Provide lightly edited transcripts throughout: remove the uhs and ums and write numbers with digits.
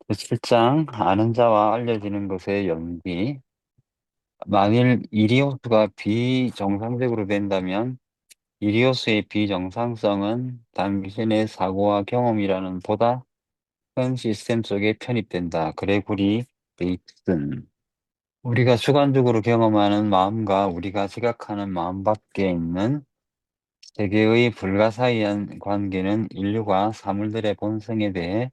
7장 아는 자와 알려지는 것의 연기. 만일 이리오스가 비정상적으로 된다면 이리오스의 비정상성은 당신의 사고와 경험이라는 보다 큰 시스템 속에 편입된다. 그레고리 베이슨. 우리가 주관적으로 경험하는 마음과 우리가 지각하는 마음 밖에 있는 세계의 불가사의한 관계는 인류가 사물들의 본성에 대해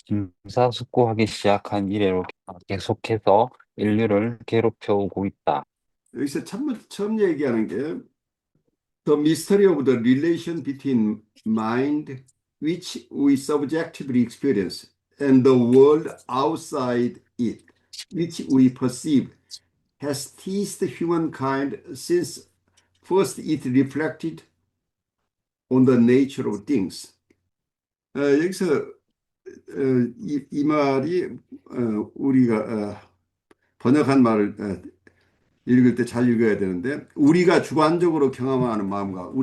심사숙고하기 시작한 이래로 계속해서 인류를 괴롭혀 오고 있다. 여기서 처음 얘기하는 게 The mystery of the relation between mind, which we subjectively experience, and the world outside it, which we perceive, has teased humankind since first it reflected on the nature of things. 여기서 이 말이 우리가 번역한 말을 읽을 때 잘 읽어야 되는데 우리가 주관적으로 경험하는 마음과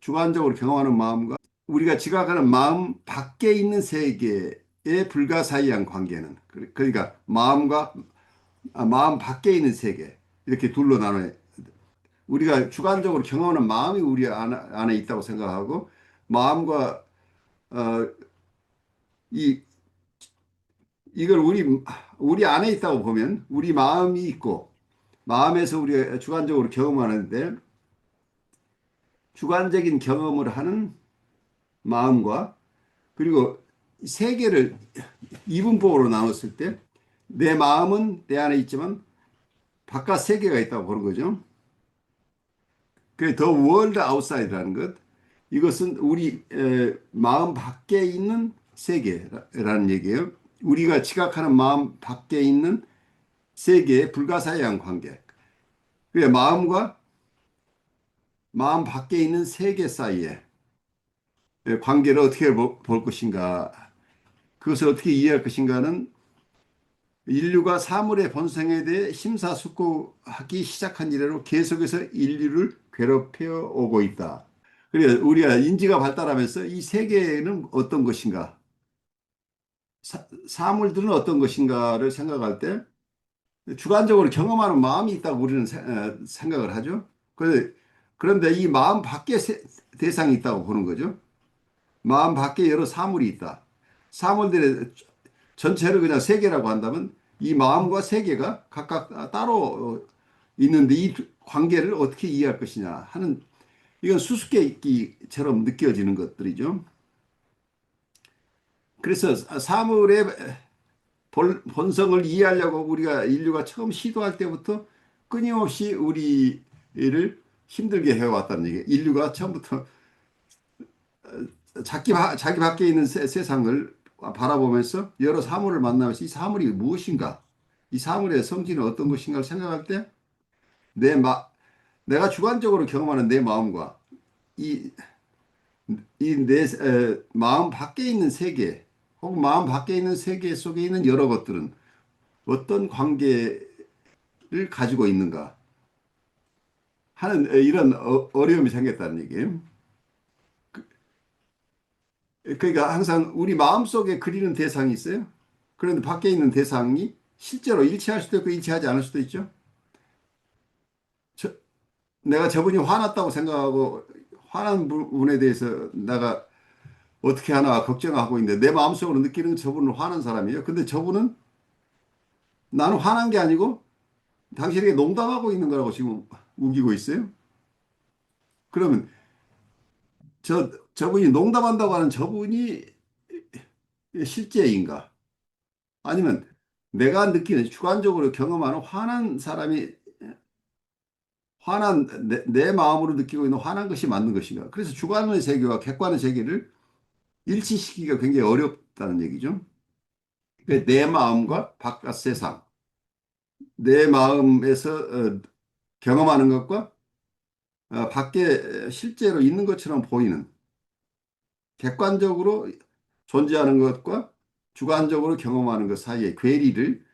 주관적으로 경험하는 마음과 우리가 지각하는 마음 밖에 있는 세계의 불가사의한 관계는 그러니까 마음 밖에 있는 세계 이렇게 둘로 나눠요. 우리가 주관적으로 경험하는 마음이 우리 안에 있다고 생각하고 마음과 어, 이 이걸 우리 안에 있다고 보면 우리 마음이 있고 마음에서 우리가 주관적으로 경험하는데 주관적인 경험을 하는 마음과 그리고 세계를 이분법으로 나눴을 때 내 마음은 내 안에 있지만 바깥 세계가 있다고 보는 거죠. 그 The World Outside라는 것 이것은 우리 마음 밖에 있는 세계라는 얘기예요. 우리가 지각하는 마음 밖에 있는 세계의 불가사의한 관계. 그래 마음과 마음 밖에 있는 세계 사이에 관계를 어떻게 볼 것인가, 그것을 어떻게 이해할 것인가는 인류가 사물의 본성에 대해 심사숙고하기 시작한 이래로 계속해서 인류를 괴롭혀 오고 있다. 그래 우리가 인지가 발달하면서 이 세계는 어떤 것인가, 사물들은 어떤 것인가를 생각할 때 주관적으로 경험하는 마음이 있다고 우리는 생각을 하죠. 그런데 이 마음 밖에 대상이 있다고 보는 거죠. 마음 밖에 여러 사물이 있다. 사물들의 전체를 그냥 세계라고 한다면 이 마음과 세계가 각각 따로 있는데 이 관계를 어떻게 이해할 것이냐 하는 이건 수수께끼처럼 느껴지는 것들이죠. 그래서 사물의 본성을 이해하려고 우리가 인류가 처음 시도할 때부터 끊임없이 우리를 힘들게 해왔다는 얘기예요. 인류가 처음부터 자기 밖에 있는 세상을 바라보면서 여러 사물을 만나면서 이 사물이 무엇인가, 이 사물의 성질은 어떤 것인가를 생각할 때 내 내가 주관적으로 경험하는 내 마음과 이 내 마음 밖에 있는 세계 혹은 마음 밖에 있는 세계 속에 있는 여러 것들은 어떤 관계를 가지고 있는가 하는 이런 어려움이 생겼다는 얘기예요. 그러니까 항상 우리 마음속에 그리는 대상이 있어요. 그런데 밖에 있는 대상이 실제로 일치할 수도 있고 일치하지 않을 수도 있죠. 저, 내가 저분이 화났다고 생각하고 화난 부분에 대해서 내가 어떻게 하나 걱정하고 있는데 내 마음속으로 느끼는 저분은 화난 사람이에요. 근데 저분은 나는 화난 게 아니고 당신에게 농담하고 있는 거라고 지금 우기고 있어요. 그러면 저분이 농담한다고 하는 저분이 실제인가? 아니면 내가 느끼는 주관적으로 경험하는 화난 사람이 내 마음으로 느끼고 있는 화난 것이 맞는 것인가? 그래서 주관의 세계와 객관의 세계를 일치시키기가 굉장히 어렵다는 얘기죠. 내 마음과 바깥 세상, 내 마음에서 경험하는 것과 밖에 실제로 있는 것처럼 보이는 객관적으로 존재하는 것과 주관적으로 경험하는 것 사이의 괴리를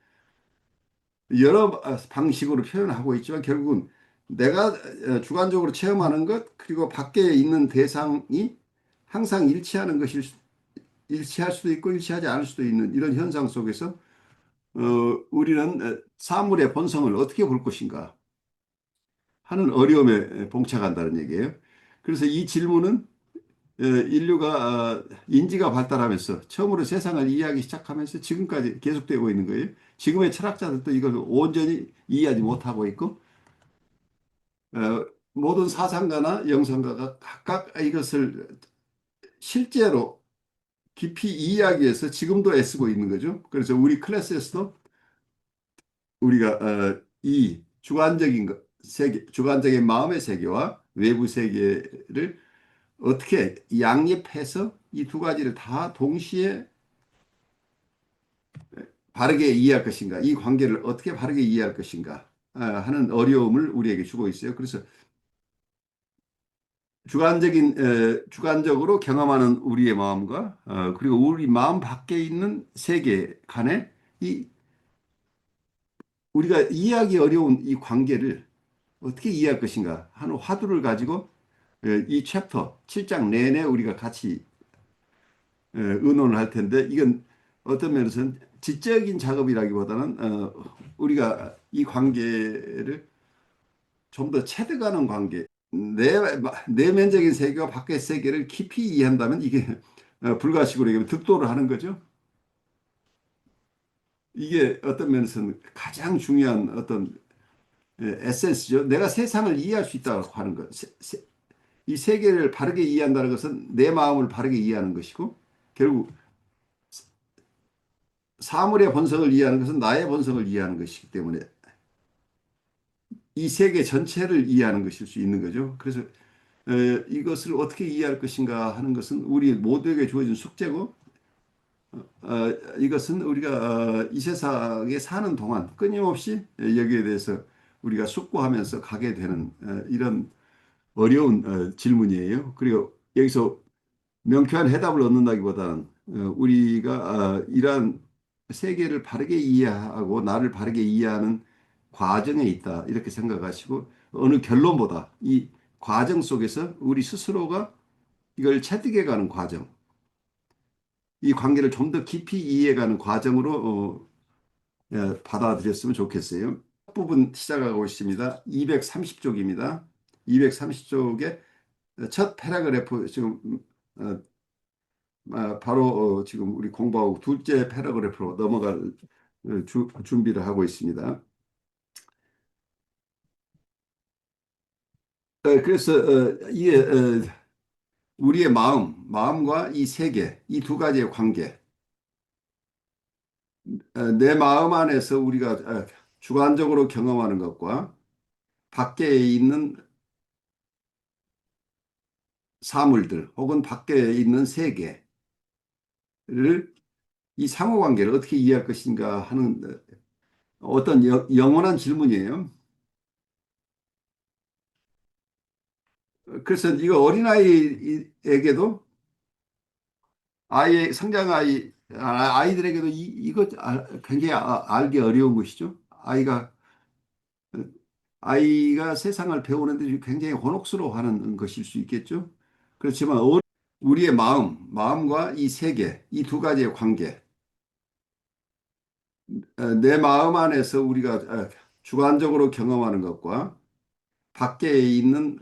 여러 방식으로 표현하고 있지만 결국은 내가 주관적으로 체험하는 것 그리고 밖에 있는 대상이 항상 일치하는 것일 일치할 수도 있고 일치하지 않을 수도 있는 이런 현상 속에서 우리는 사물의 본성을 어떻게 볼 것인가 하는 어려움에 봉착한다는 얘기예요. 그래서 이 질문은 인류가 인지가 발달하면서 처음으로 세상을 이해하기 시작하면서 지금까지 계속되고 있는 거예요. 지금의 철학자들도 이걸 온전히 이해하지 못하고 있고 모든 사상가나 영성가가 각각 이것을 실제로 깊이 이해하기 위해서 지금도 애쓰고 있는 거죠. 그래서 우리 클래스에서도 우리가 이 주관적인 세계, 주관적인 마음의 세계와 외부 세계를 어떻게 양립해서 이 두 가지를 다 동시에 바르게 이해할 것인가, 이 관계를 어떻게 바르게 이해할 것인가 하는 어려움을 우리에게 주고 있어요. 그래서 주관적으로 경험하는 우리의 마음과 그리고 우리 마음 밖에 있는 세계 간의 이 우리가 이해하기 어려운 이 관계를 어떻게 이해할 것인가 하는 화두를 가지고 이 챕터 7장 내내 우리가 같이 의논을 할 텐데 이건 어떤 면에서는 지적인 작업이라기보다는 우리가 이 관계를 좀 더 체득하는 관계, 내면적인 세계와 밖의 세계를 깊이 이해한다면 이게 불가식으로 얘기하면 득도를 하는 거죠. 이게 어떤 면에서는 가장 중요한 어떤 에센스죠. 내가 세상을 이해할 수 있다고 하는 것. 이 세계를 바르게 이해한다는 것은 내 마음을 바르게 이해하는 것이고 결국 사물의 본성을 이해하는 것은 나의 본성을 이해하는 것이기 때문에 이 세계 전체를 이해하는 것일 수 있는 거죠. 그래서 이것을 어떻게 이해할 것인가 하는 것은 우리 모두에게 주어진 숙제고 이것은 우리가 이 세상에 사는 동안 끊임없이 여기에 대해서 우리가 숙고하면서 가게 되는 이런 어려운 질문이에요. 그리고 여기서 명쾌한 해답을 얻는다기보다는 우리가 이러한 세계를 바르게 이해하고 나를 바르게 이해하는 과정에 있다 이렇게 생각하시고 어느 결론보다 이 과정 속에서 우리 스스로가 이걸 체득해가는 과정, 이 관계를 좀 더 깊이 이해해가는 과정으로 받아들였으면 좋겠어요. 부분 시작하고 있습니다. 230쪽입니다. 230쪽의 첫 패러그래프 지금 어, 바로 지금 우리 공부하고 둘째 패러그래프로 넘어갈 준비를 하고 있습니다. 그래서 이게 우리의 마음과 이 세계, 이 두 가지의 관계, 내 마음 안에서 우리가 주관적으로 경험하는 것과 밖에 있는 사물들 혹은 밖에 있는 세계를 이 상호관계를 어떻게 이해할 것인가 하는 어떤 영원한 질문이에요. 그래서 이거 어린아이에게도 아이들에게도 이거 굉장히 알기 어려운 것이죠. 아이가 세상을 배우는데 굉장히 곤혹스러워하는 것일 수 있겠죠. 그렇지만 우리의 마음과 이 세계, 이 두 가지의 관계, 내 마음 안에서 우리가 주관적으로 경험하는 것과 밖에 있는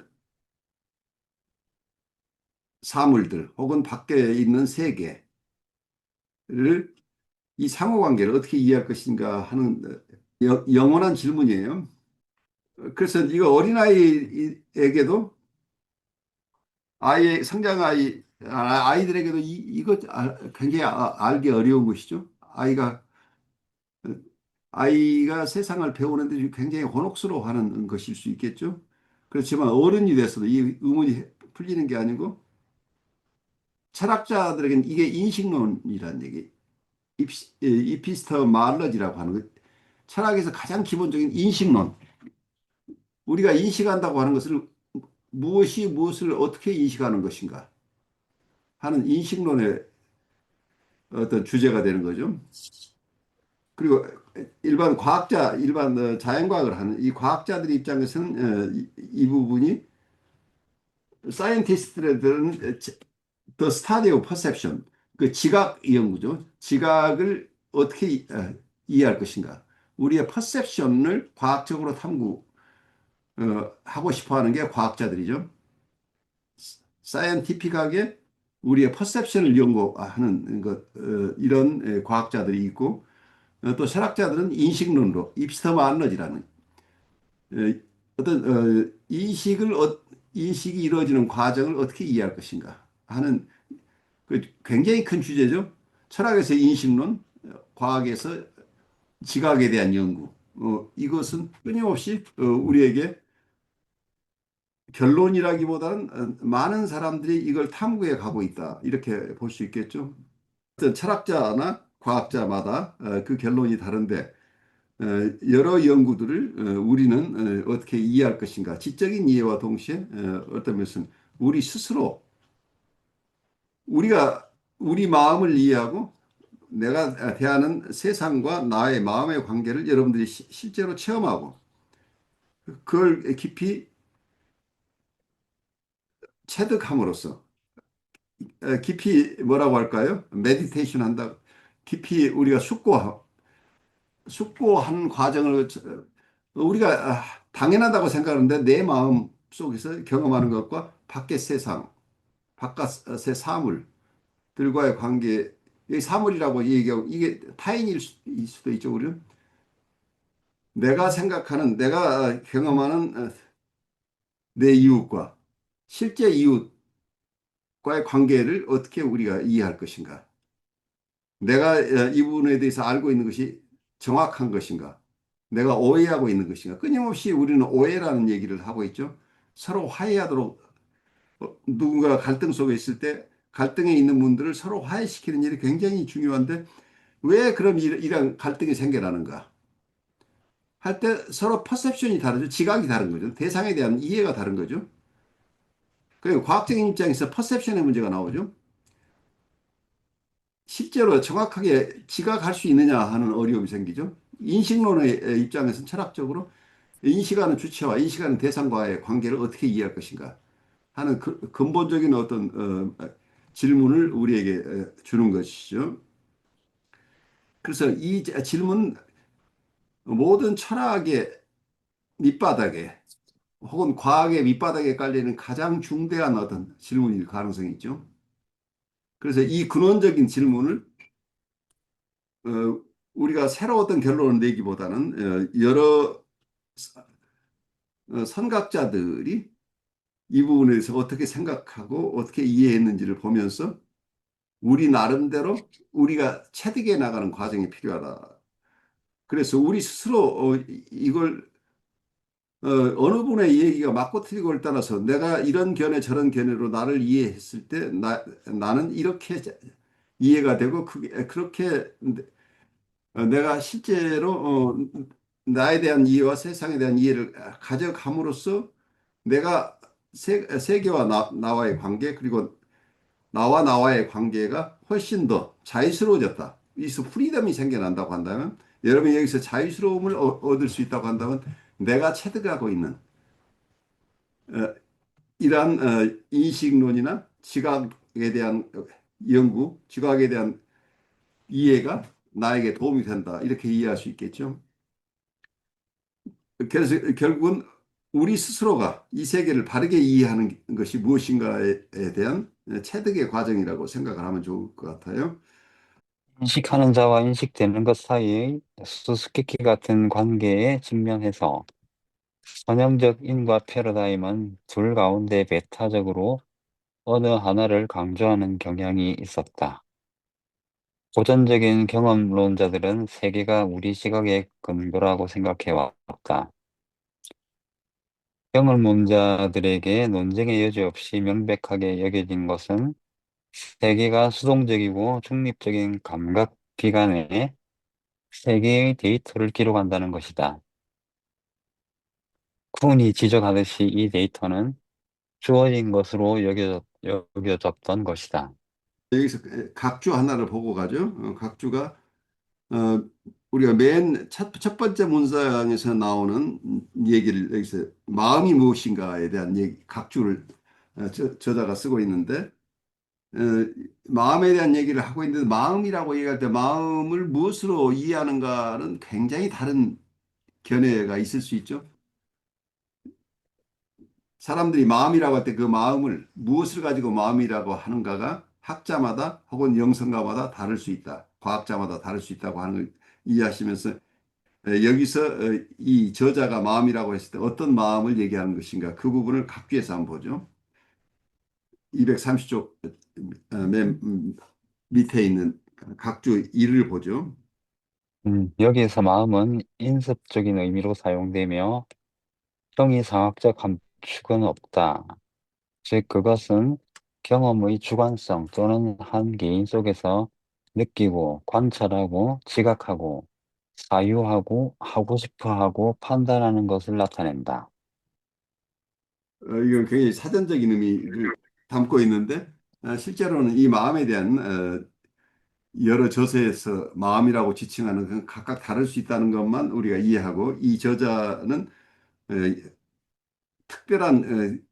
사물들 혹은 밖에 있는 세계를 이 상호관계를 어떻게 이해할 것인가 하는 영원한 질문이에요. 그래서 이거 어린아이에게도 아이들에게도 이거 굉장히 알기 어려운 것이죠. 아이가 세상을 배우는데 굉장히 곤혹스러워하는 것일 수 있겠죠. 그렇지만 어른이 돼서도 이 의문이 풀리는 게 아니고 철학자들에게는 이게 인식론이라는 얘기, 이피스터 말러지라고 하는 것. 철학에서 가장 기본적인 인식론. 우리가 인식한다고 하는 것을 무엇이 무엇을 어떻게 인식하는 것인가 하는 인식론의 어떤 주제가 되는 거죠. 그리고 일반 자연과학을 하는 이 과학자들 입장에서는 이 부분이 사이언티스트들은 the study of perception, 그 지각 연구죠. 지각을 어떻게 이해할 것인가. 우리의 퍼셉션을 과학적으로 하고 싶어 하는 게 과학자들이죠. 사이언티픽하게 우리의 퍼셉션을 연구하는 이런 과학자들이 있고, 또 철학자들은 인식론으로 입스터만러지라는 어떤 인식이 이루어지는 과정을 어떻게 이해할 것인가 하는 굉장히 큰 주제죠. 철학에서 인식론, 과학에서 지각에 대한 연구. 이것은 끊임없이 우리에게 결론이라기보다는 많은 사람들이 이걸 탐구해 가고 있다. 이렇게 볼 수 있겠죠. 어떤 철학자나 과학자마다 그 결론이 다른데 어, 여러 연구들을 우리는 어떻게 이해할 것인가. 지적인 이해와 동시에 어떤 면에서는 우리 스스로 우리가 우리 마음을 이해하고 내가 대하는 세상과 나의 마음의 관계를 여러분들이 실제로 체험하고 그걸 깊이 체득함으로써 깊이 뭐라고 할까요? 메디테이션 한다. 깊이 우리가 숙고한 과정을 우리가 당연하다고 생각하는데 내 마음 속에서 경험하는 것과 밖의 세상, 바깥의 사물들과의 관계, 이 사물이라고 얘기하고 이게 타인일 수도 있죠, 우리는. 내가 생각하는, 내가 경험하는 내 이웃과 실제 이웃과의 관계를 어떻게 우리가 이해할 것인가? 내가 이 부분에 대해서 알고 있는 것이 정확한 것인가? 내가 오해하고 있는 것인가? 끊임없이 우리는 오해라는 얘기를 하고 있죠. 서로 화해하도록 누군가 갈등 속에 있을 때 갈등에 있는 분들을 서로 화해시키는 일이 굉장히 중요한데 왜 그럼 이런 갈등이 생겨나는가? 할 때 서로 퍼셉션이 다르죠. 지각이 다른 거죠. 대상에 대한 이해가 다른 거죠. 그리고 과학적인 입장에서 퍼셉션의 문제가 나오죠. 실제로 정확하게 지각할 수 있느냐 하는 어려움이 생기죠. 인식론의 입장에서는 철학적으로 인식하는 주체와 인식하는 대상과의 관계를 어떻게 이해할 것인가 하는 근본적인 어떤 질문을 우리에게 주는 것이죠. 그래서 이 질문 모든 철학의 밑바닥에 혹은 과학의 밑바닥에 깔리는 가장 중대한 어떤 질문일 가능성이 있죠. 그래서 이 근원적인 질문을 어, 우리가 새로 어떤 결론을 내기보다는 여러 선각자들이 이 부분에 대해서 어떻게 생각하고 어떻게 이해했는지를 보면서 우리 나름대로 우리가 체득해 나가는 과정이 필요하다. 그래서 우리 스스로 이걸 어느 분의 얘기가 맞고 틀리고를 떠나서 내가 이런 견해 저런 견해로 나를 이해했을 때 나는 이렇게 이해가 되고 그렇게 내가 실제로 나에 대한 이해와 세상에 대한 이해를 가져감으로써 내가 세계와 나와의 관계 그리고 나와 나와의 관계가 훨씬 더 자유스러워졌다. 이서 프리덤이 생겨난다고 한다면 여러분이 여기서 자유스러움을 얻을 수 있다고 한다면 내가 체득하고 있는 어, 이러한 인식론이나 지각에 대한 연구, 지각에 대한 이해가 나에게 도움이 된다. 이렇게 이해할 수 있겠죠. 그래서 결국은 우리 스스로가 이 세계를 바르게 이해하는 것이 무엇인가에 대한 체득의 과정이라고 생각을 하면 좋을 것 같아요. 인식하는 자와 인식되는 것 사이의 수수께끼 같은 관계에 직면해서 선형적 인과 패러다임은 둘 가운데 배타적으로 어느 하나를 강조하는 경향이 있었다. 고전적인 경험론자들은 세계가 우리 시각의 근거라고 생각해 왔다. 경험론자들에게 논쟁의 여지 없이 명백하게 여겨진 것은 세계가 수동적이고 중립적인 감각기관에 세계의 데이터를 기록한다는 것이다. 쿤이 지적하듯이 이 데이터는 주어진 것으로 여겨졌던 것이다. 여기서 각주 하나를 보고 가죠. 각주가 어, 우리가 맨 첫 번째 문장에서 나오는 얘기를 여기서 마음이 무엇인가에 대한 얘기, 각주를 저자가 쓰고 있는데 어, 마음에 대한 얘기를 하고 있는데 마음이라고 얘기할 때 마음을 무엇으로 이해하는가는 굉장히 다른 견해가 있을 수 있죠. 사람들이 마음이라고 할 때 그 마음을 무엇을 가지고 마음이라고 하는가가 학자마다 혹은 영성가마다 다를 수 있다. 과학자마다 다를 수 있다고 하는 걸 이해하시면서 여기서 이 저자가 마음이라고 했을 때 어떤 마음을 얘기하는 것인가 그 부분을 각주해서 한번 보죠. 230쪽 맨 밑에 있는 각주 1을 보죠. 여기에서 마음은 인습적인 의미로 사용되며 형이상학적 감축은 없다. 즉, 그것은 경험의 주관성 또는 한 개인 속에서 느끼고, 관찰하고, 지각하고, 사유하고, 하고 싶어 하고, 판단하는 것을 나타낸다. 이건 굉장히 사전적인 의미를 담고 있는데 실제로는 이 마음에 대한 여러 저서에서 마음이라고 지칭하는 건 각각 다를 수 있다는 것만 우리가 이해하고 이 저자는 어, 특별한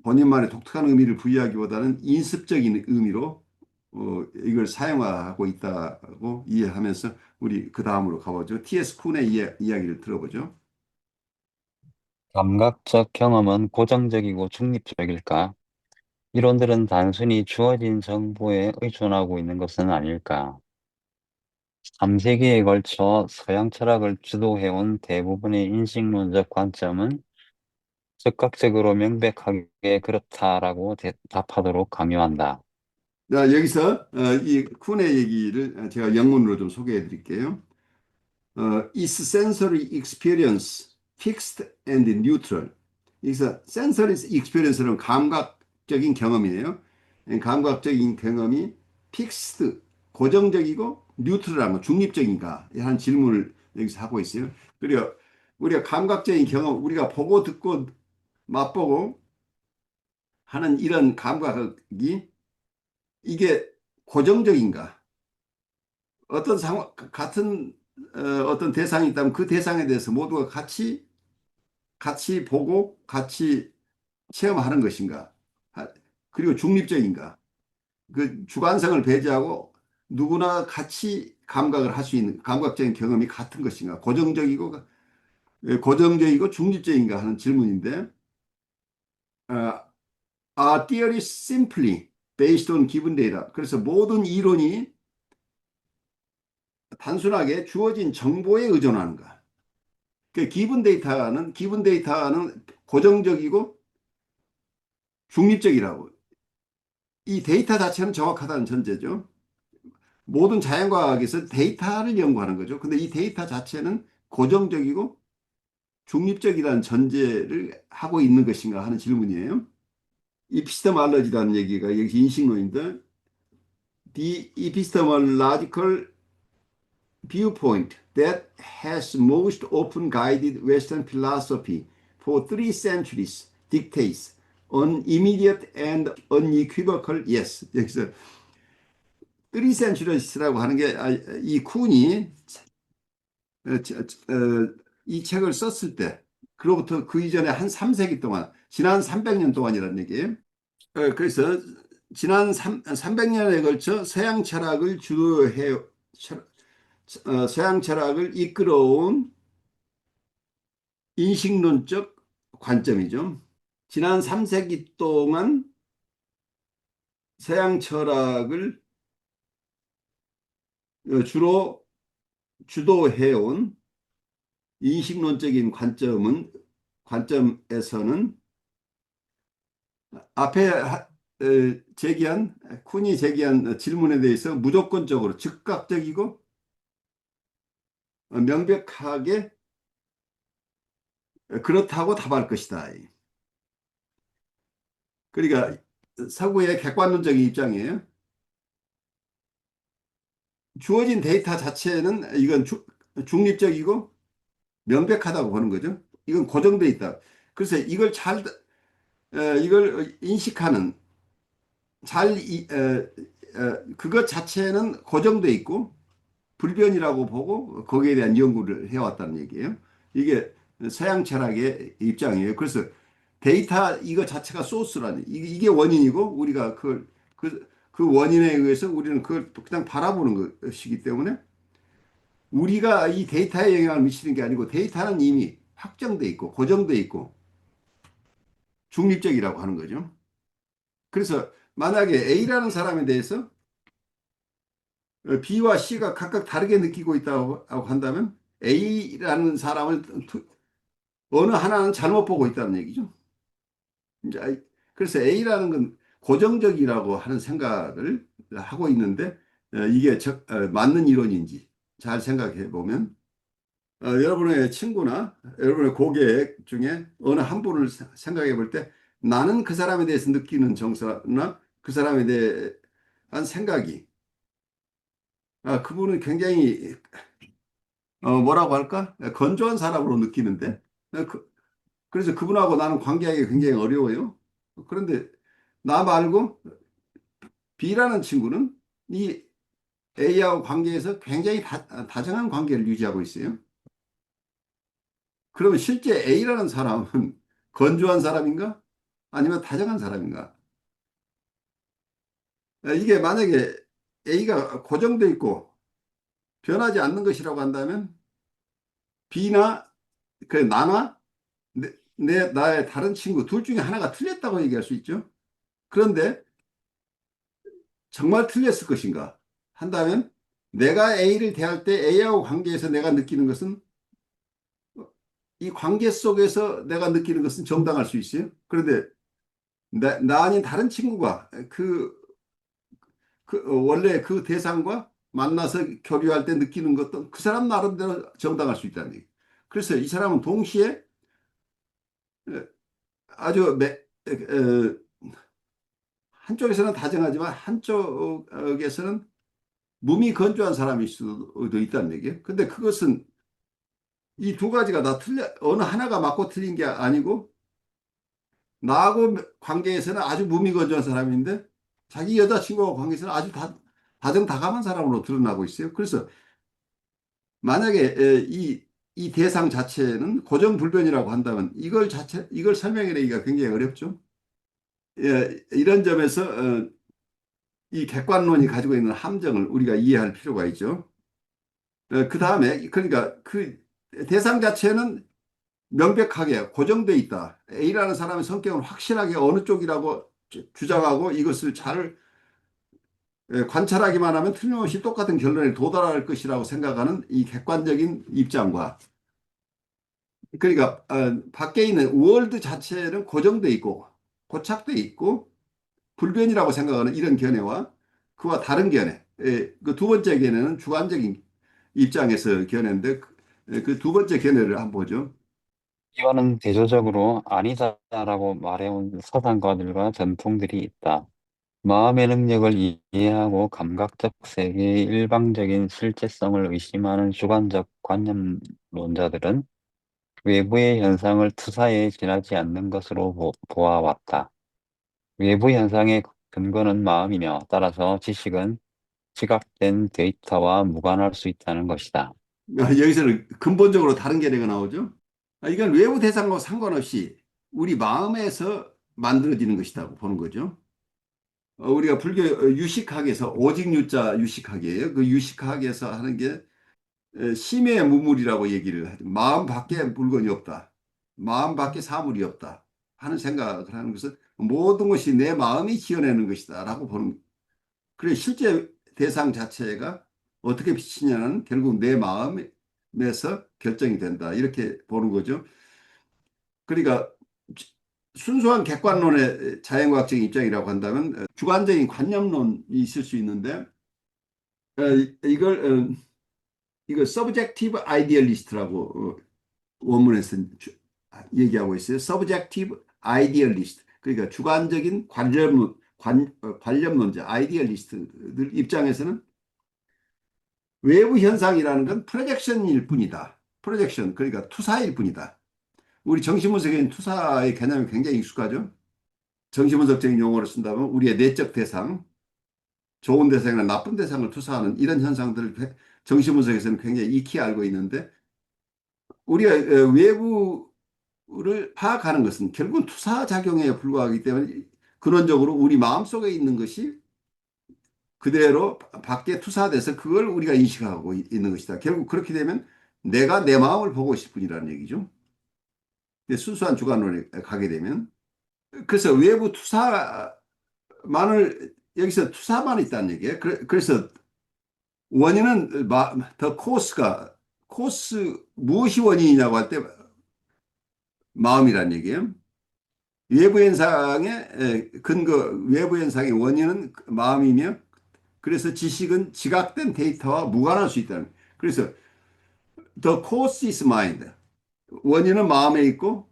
본인만의 독특한 의미를 부여하기보다는 인습적인 의미로 이걸 사용하고 있다고 이해하면서 우리 그 다음으로 가보죠. T.S. 쿤의 이야기를 들어보죠. 감각적 경험은 고정적이고 중립적일까? 이론들은 단순히 주어진 정보에 의존하고 있는 것은 아닐까? 3세기에 걸쳐 서양 철학을 주도해온 대부분의 인식론적 관점은 즉각적으로 명백하게 그렇다라고 답하도록 강요한다. 자, 여기서 이 쿤의 얘기를 제가 영문으로 좀 소개해 드릴게요. is sensory experience fixed and neutral. 여기서 sensory experience는 감각적인 경험이에요. 감각적인 경험이 fixed, 고정적이고 뉴트럴한 거, 중립적인가? 하는 질문을 여기서 하고 있어요. 그리고 우리가 감각적인 경험, 우리가 보고 듣고 맛보고 하는 이런 감각이 이게 고정적인가? 어떤 상황, 같은 어떤 대상이 있다면 그 대상에 대해서 모두가 같이 보고 같이 체험하는 것인가? 그리고 중립적인가? 그 주관성을 배제하고 누구나 같이 감각을 할 수 있는 감각적인 경험이 같은 것인가? 고정적이고 중립적인가 하는 질문인데, 어, are theories simply based on given data? 그래서 모든 이론이 단순하게 주어진 정보에 의존하는가? 그 기본 데이터는 고정적이고 중립적이라고. 이 데이터 자체는 정확하다는 전제죠. 모든 자연과학에서 데이터를 연구하는 거죠. 근데 이 데이터 자체는 고정적이고 중립적이라는 전제를 하고 있는 것인가 하는 질문이에요. 이피스테말러지라는 얘기가 여기 인식론인데, the epistemological viewpoint that has most often guided Western philosophy for 3 centuries dictates an immediate and unequivocal yes. 여기서 3centuries라고 하는 게 이 쿤이 이 책을 썼을 때 그로부터 그 이전에 한 3세기 동안 지난 300년 동안이라는 얘기예요. 그래서 지난 300년에 걸쳐 서양 철학을 주도해 서양 철학을 이끌어온 인식론적 관점이죠. 지난 3세기 동안 서양 철학을 주로 주도해온 인식론적인 관점에서는 앞에 제기한 쿤이 제기한 질문에 대해서 무조건적으로 즉각적이고 명백하게 그렇다고 답할 것이다. 그러니까 서구의 객관론적인 입장이에요. 주어진 데이터 자체는 이건 중립적이고 명백하다고 보는 거죠. 이건 고정돼 있다. 그래서 이걸 인식하는 그것 자체는 고정돼 있고 불변이라고 보고 거기에 대한 연구를 해왔다는 얘기예요. 이게 서양 철학의 입장이에요. 그래서 데이터 이거 자체가 소스라는 이게 원인이고 우리가 그 원인에 의해서 우리는 그걸 또 그냥 바라보는 것이기 때문에 우리가 이 데이터에 영향을 미치는 게 아니고 데이터는 이미 확정돼 있고 고정돼 있고 중립적이라고 하는 거죠. 그래서 만약에 A라는 사람에 대해서 B와 C가 각각 다르게 느끼고 있다고 한다면 A라는 사람을 어느 하나는 잘못 보고 있다는 얘기죠. 이제 그래서 A라는 건 고정적이라고 하는 생각을 하고 있는데 이게 맞는 이론인지 잘 생각해 보면 여러분의 친구나 여러분의 고객 중에 어느 한 분을 생각해 볼 때 나는 그 사람에 대해서 느끼는 정서나 그 사람에 대한 생각이 그분은 굉장히 뭐라고 할까? 건조한 사람으로 느끼는데 그래서 그분하고 나는 관계하기 굉장히 어려워요. 그런데 나 말고 B라는 친구는 이 A하고 관계에서 굉장히 다정한 관계를 유지하고 있어요. 그러면 실제 A라는 사람은 건조한 사람인가? 아니면 다정한 사람인가? 이게 만약에 A가 고정돼 있고 변하지 않는 것이라고 한다면 B나 나나 나의 다른 친구 둘 중에 하나가 틀렸다고 얘기할 수 있죠. 그런데 정말 틀렸을 것인가 한다면 내가 A를 대할 때 A하고 관계에서 내가 느끼는 것은 이 관계 속에서 내가 느끼는 것은 정당할 수 있어요. 그런데 나 아닌 다른 친구가 원래 그 대상과 만나서 교류할 때 느끼는 것도 그 사람 나름대로 정당할 수 있다는 얘기. 그래서 이 사람은 동시에 아주 한쪽에서는 다정하지만 한쪽에서는 몸이 건조한 사람일 수도 있다는 얘기예요. 근데 그것은 이 두 가지가 다 어느 하나가 맞고 틀린 게 아니고 나하고 관계에서는 아주 몸이 건조한 사람인데 자기 여자친구와 관계에서는 아주 다정다감한 사람으로 드러나고 있어요. 그래서 만약에 이 대상 자체는 고정불변이라고 한다면 이걸 설명해내기가 굉장히 어렵죠. 이런 점에서 이 객관론이 가지고 있는 함정을 우리가 이해할 필요가 있죠. 그 다음에 그러니까 그 대상 자체는 명백하게 고정돼 있다. A라는 사람의 성격은 확실하게 어느 쪽이라고 주장하고 이것을 잘 관찰하기만 하면 틀림없이 똑같은 결론에 도달할 것이라고 생각하는 이 객관적인 입장과 그러니까 밖에 있는 월드 자체는 고정돼 있고 고착돼 있고 불변이라고 생각하는 이런 견해와 그와 다른 견해 그 두 번째 견해는 주관적인 입장에서 견해인데 그 두 번째 견해를 한번 보죠. 이와는 대조적으로 아니다라고 말해온 사상가들과 전통들이 있다. 마음의 능력을 이해하고 감각적 세계의 일방적인 실제성을 의심하는 주관적 관념론자들은 외부의 현상을 투사에 지나지 않는 것으로 보아왔다. 외부 현상의 근거는 마음이며 따라서 지식은 지각된 데이터와 무관할 수 있다는 것이다. 여기서는 근본적으로 다른 견해가 나오죠. 이건 외부 대상과 상관없이 우리 마음에서 만들어지는 것이라고 보는 거죠. 우리가 불교 유식학에서 오직 유자 유식학이에요. 그 유식학에서 하는 게 심의 무물이라고 얘기를 하죠. 마음 밖에 물건이 없다. 마음 밖에 사물이 없다. 하는 생각을 하는 것은 모든 것이 내 마음이 지어내는 것이다. 라고 보는. 그래, 실제 대상 자체가 어떻게 비치냐는 결국 내 마음에서 결정이 된다. 이렇게 보는 거죠. 그러니까 순수한 객관론의 자연과학적인 입장이라고 한다면 주관적인 관념론이 있을 수 있는데 어, 이걸 이거 subjective idealist라고 원문에서 얘기하고 있어요. subjective idealist 그러니까 주관적인 관념론자 아이디얼리스트들 입장에서는 외부 현상이라는 건 프로젝션일 뿐이다. 프로젝션 그러니까 투사일 뿐이다. 우리 정신분석에는 투사의 개념이 굉장히 익숙하죠. 정신분석적인 용어를 쓴다면 우리의 내적 대상, 좋은 대상이나 나쁜 대상을 투사하는 이런 현상들을 정신분석에서는 굉장히 익히 알고 있는데 우리가 외부를 파악하는 것은 결국은 투사작용에 불과하기 때문에 근원적으로 우리 마음속에 있는 것이 그대로 밖에 투사돼서 그걸 우리가 인식하고 있는 것이다. 결국 그렇게 되면 내가 내 마음을 보고 있을 뿐이라는 얘기죠. 순수한 주관론에 가게 되면. 그래서 외부 투사만을, 여기서 투사만 있다는 얘기예요. 그래서 원인은 더 코스, 무엇이 원인이냐고 할 때 마음이란 얘기예요. 외부 현상의 원인은 마음이며, 그래서 지식은 지각된 데이터와 무관할 수 있다는 거예요. 그래서 the cause is mind. 원인은 마음에 있고,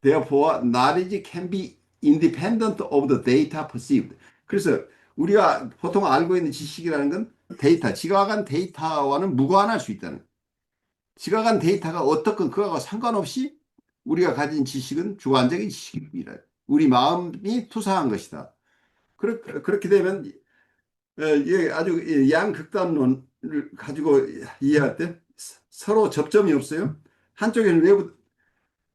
therefore knowledge can be independent of the data perceived. 그래서 우리가 보통 알고 있는 지식이라는 건 지각한 데이터와는 무관할 수 있다는 거예요. 지각한 데이터가 어떻건 그거와 상관없이 우리가 가진 지식은 주관적인 지식입니다. 우리 마음이 투사한 것이다. 그렇게 되면 이게 아주 양극단론을 가지고 이해할 때 서로 접점이 없어요. 한쪽에는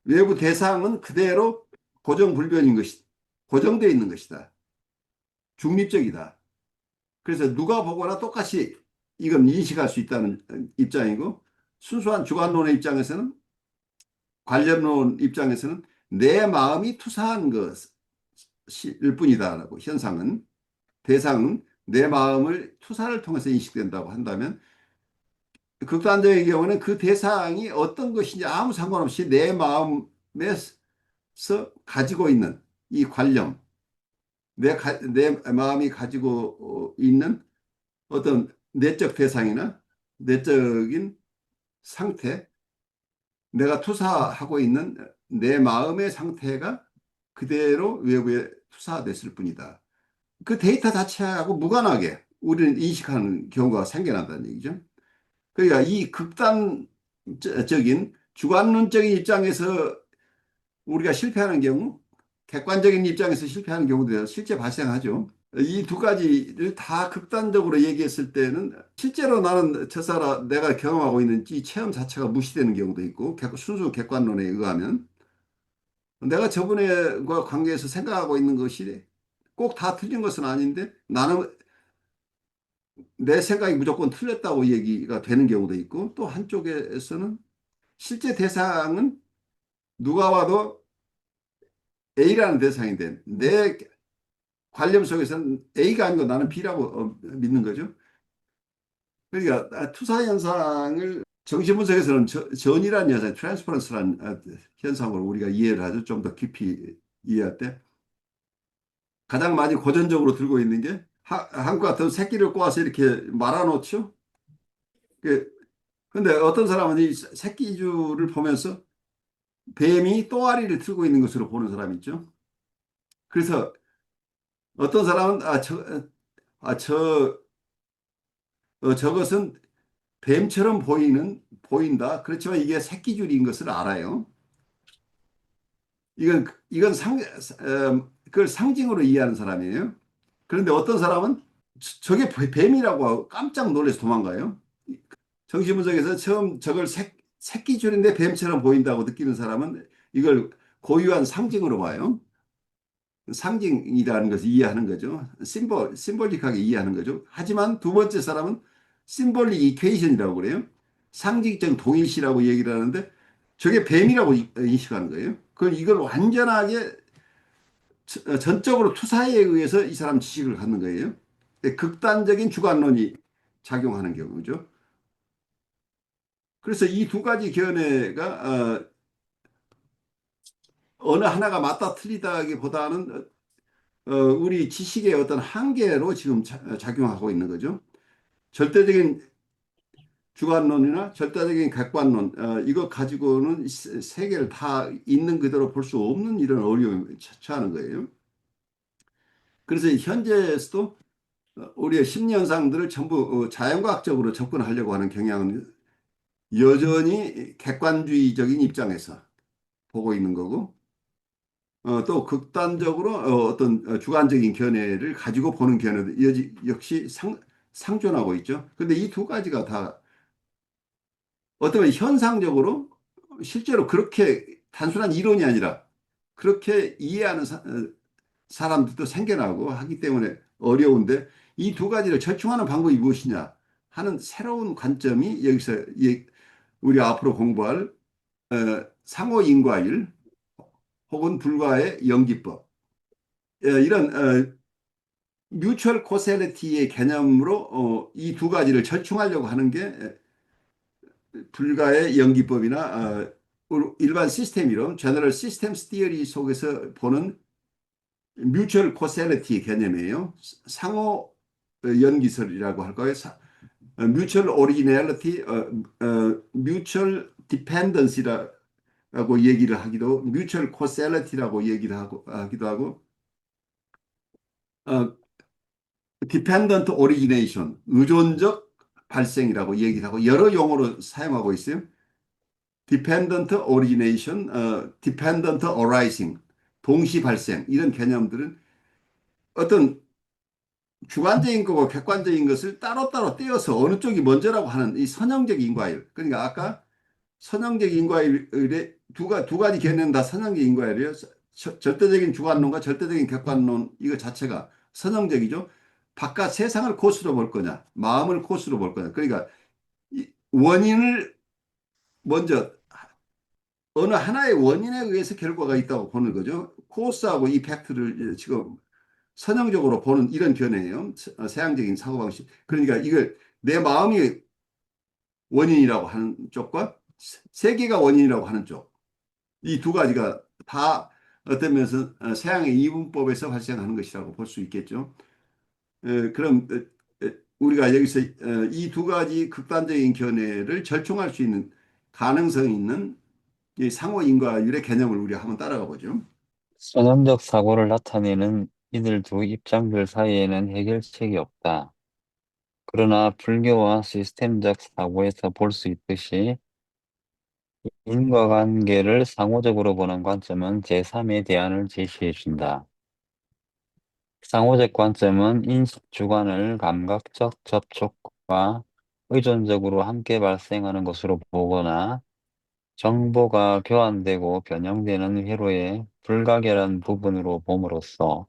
외부 대상은 그대로 고정불변인 것이다. 고정되어 있는 것이다. 중립적이다. 그래서 누가 보거나 똑같이 이건 인식할 수 있다는 입장이고, 순수한 주관론의 입장에서는, 관념론 입장에서는 내 마음이 투사한 것일 뿐이다라고, 대상은 내 마음을 투사를 통해서 인식된다고 한다면, 극단적인 경우는 그 대상이 어떤 것인지 아무 상관없이 내 마음에서 가지고 있는 이 관념, 내 마음이 가지고 있는 어떤 내적 대상이나 내적인 상태, 내가 투사하고 있는 내 마음의 상태가 그대로 외부에 투사됐을 뿐이다. 그 데이터 자체하고 무관하게 우리는 인식하는 경우가 생겨난다는 얘기죠. 그러니까 이 극단적인 주관론적인 입장에서 우리가 실패하는 경우, 객관적인 입장에서 실패하는 경우도 실제 발생하죠. 이 두 가지를 다 극단적으로 얘기했을 때는 실제로 나는 내가 경험하고 있는 이 체험 자체가 무시되는 경우도 있고, 순수 객관론에 의하면 내가 저분과 관계에서 생각하고 있는 것이 꼭 다 틀린 것은 아닌데 나는 내 생각이 무조건 틀렸다고 얘기가 되는 경우도 있고, 또 한쪽에서는 실제 대상은 누가 와도 A라는 대상인데 내 관념 속에서는 A가 아니고 나는 B라고 믿는 거죠. 그러니까 투사 현상을 정신분석에서는 전이라는 현상, 트랜스퍼런스라는 현상으로 우리가 이해를 하죠. 좀 더 깊이 이해할 때 가장 많이 고전적으로 들고 있는 게 한국 같은 새끼를 꼬아서 이렇게 말아놓죠. 근데 어떤 사람은 이 새끼줄을 보면서 뱀이 또아리를 들고 있는 것으로 보는 사람이 있죠. 그래서 어떤 사람은 저것은 뱀처럼 보인다. 그렇지만 이게 새끼줄인 것을 알아요. 이건 그걸 상징으로 이해하는 사람이에요. 그런데 어떤 사람은 저게 뱀이라고 하고 깜짝 놀라서 도망가요. 정신분석에서 처음 저걸 새끼줄인데 뱀처럼 보인다고 느끼는 사람은 이걸 고유한 상징으로 봐요. 상징이라는 것을 이해하는 거죠. 심볼릭하게 이해하는 거죠. 하지만 두 번째 사람은 심볼릭 이퀘이션이라고 그래요. 상징적 동일시라고 얘기를 하는데 저게 뱀이라고 인식하는 거예요. 이걸 완전하게 전적으로 투사에 의해서 이 사람 지식을 갖는 거예요. 극단적인 주관론이 작용하는 경우죠. 그래서 이 두 가지 견해가 어느 하나가 맞다 틀리다기보다는 우리 지식의 어떤 한계로 지금 작용하고 있는 거죠. 절대적인 주관론이나 절대적인 객관론, 이거 가지고는 세계를 다 있는 그대로 볼 수 없는 이런 어려움에 처하는 거예요. 그래서 현재에서도 우리의 심리 현상들을 전부 자연과학적으로 접근하려고 하는 경향은 여전히 객관주의적인 입장에서 보고 있는 거고, 또 극단적으로 어떤 주관적인 견해를 가지고 보는 견해도 역시 상존하고 있죠. 근데 이 두 가지가 다 어떤 현상적으로 실제로 그렇게 단순한 이론이 아니라 그렇게 이해하는 사람들도 생겨나고 하기 때문에 어려운데, 이 두 가지를 절충하는 방법이 무엇이냐 하는 새로운 관점이 여기서 우리 앞으로 공부할 상호인과일 혹은 불가의 연기법 이런 뮤추얼 코셀리티의 개념으로 이 두 가지를 절충하려고 하는 게 불가의 연기법이나 일반 시스템 이론, 제너럴 시스템 스티어리 속에서 보는 뮤추얼 코셀리티 개념이에요. 상호 연기설이라고 할까요? 뮤추얼 오리지널리티, 뮤추얼 디펜던시라고 얘기를 하기도, 뮤추얼 코셀리티라고 얘기를 하기도 하고, 디펜던트 오리지네이션, 의존적 발생이라고 얘기를 하고 여러 용어로 사용하고 있어요. 디펜던트 오리지네이션, 디펜던트 어라이징, 동시 발생 이런 개념들은 어떤 주관적인 거고 객관적인 것을 따로따로 떼어서 어느 쪽이 먼저라고 하는 이 선형적 인과율. 그러니까 아까 선형적 인과율의 두 가지 개념 다 선형적 인과율이에요. 절대적인 주관론과 절대적인 객관론 이거 자체가 선형적이죠. 바깥 세상을 코스로 볼 거냐, 마음을 코스로 볼 거냐. 그러니까 원인을 먼저 어느 하나의 원인에 의해서 결과가 있다고 보는 거죠. 코스하고 이펙트를 지금 선형적으로 보는 이런 견해예요. 서양적인 사고방식. 그러니까 이걸 내 마음이 원인이라고 하는 쪽과 세계가 원인이라고 하는 쪽. 이 두 가지가 다 어떤 면에서 서양의 이분법에서 발생하는 것이라고 볼 수 있겠죠. 그럼 우리가 여기서 이 두 가지 극단적인 견해를 절충할 수 있는 가능성이 있는 이 상호인과율의 개념을 우리가 한번 따라가 보죠. 선형적 사고를 나타내는 이들 두 입장들 사이에는 해결책이 없다. 그러나 불교와 시스템적 사고에서 볼 수 있듯이 인과관계를 상호적으로 보는 관점은 제3의 대안을 제시해 준다. 상호적 관점은 인식 주관을 감각적 접촉과 의존적으로 함께 발생하는 것으로 보거나 정보가 교환되고 변형되는 회로의 불가결한 부분으로 봄으로써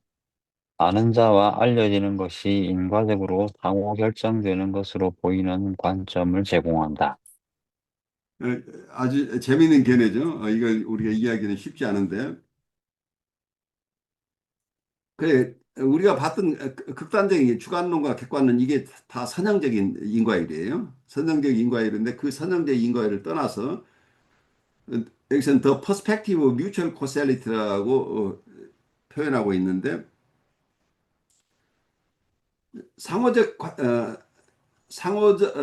아는 자와 알려지는 것이 인과적으로 상호 결정되는 것으로 보이는 관점을 제공한다. 어, 아주 재미있는 견해죠. 이걸 우리가 이해하기는 쉽지 않은데. 그래, 우리가 봤던 극단적인 주관론과 객관론 이게 다 선형적인 인과율이에요. 선형적 인과율인데 그 선형적 인과율을 떠나서 여기서는 더 퍼스펙티브 뮤추얼 코셀리티라고 표현하고 있는데 상호적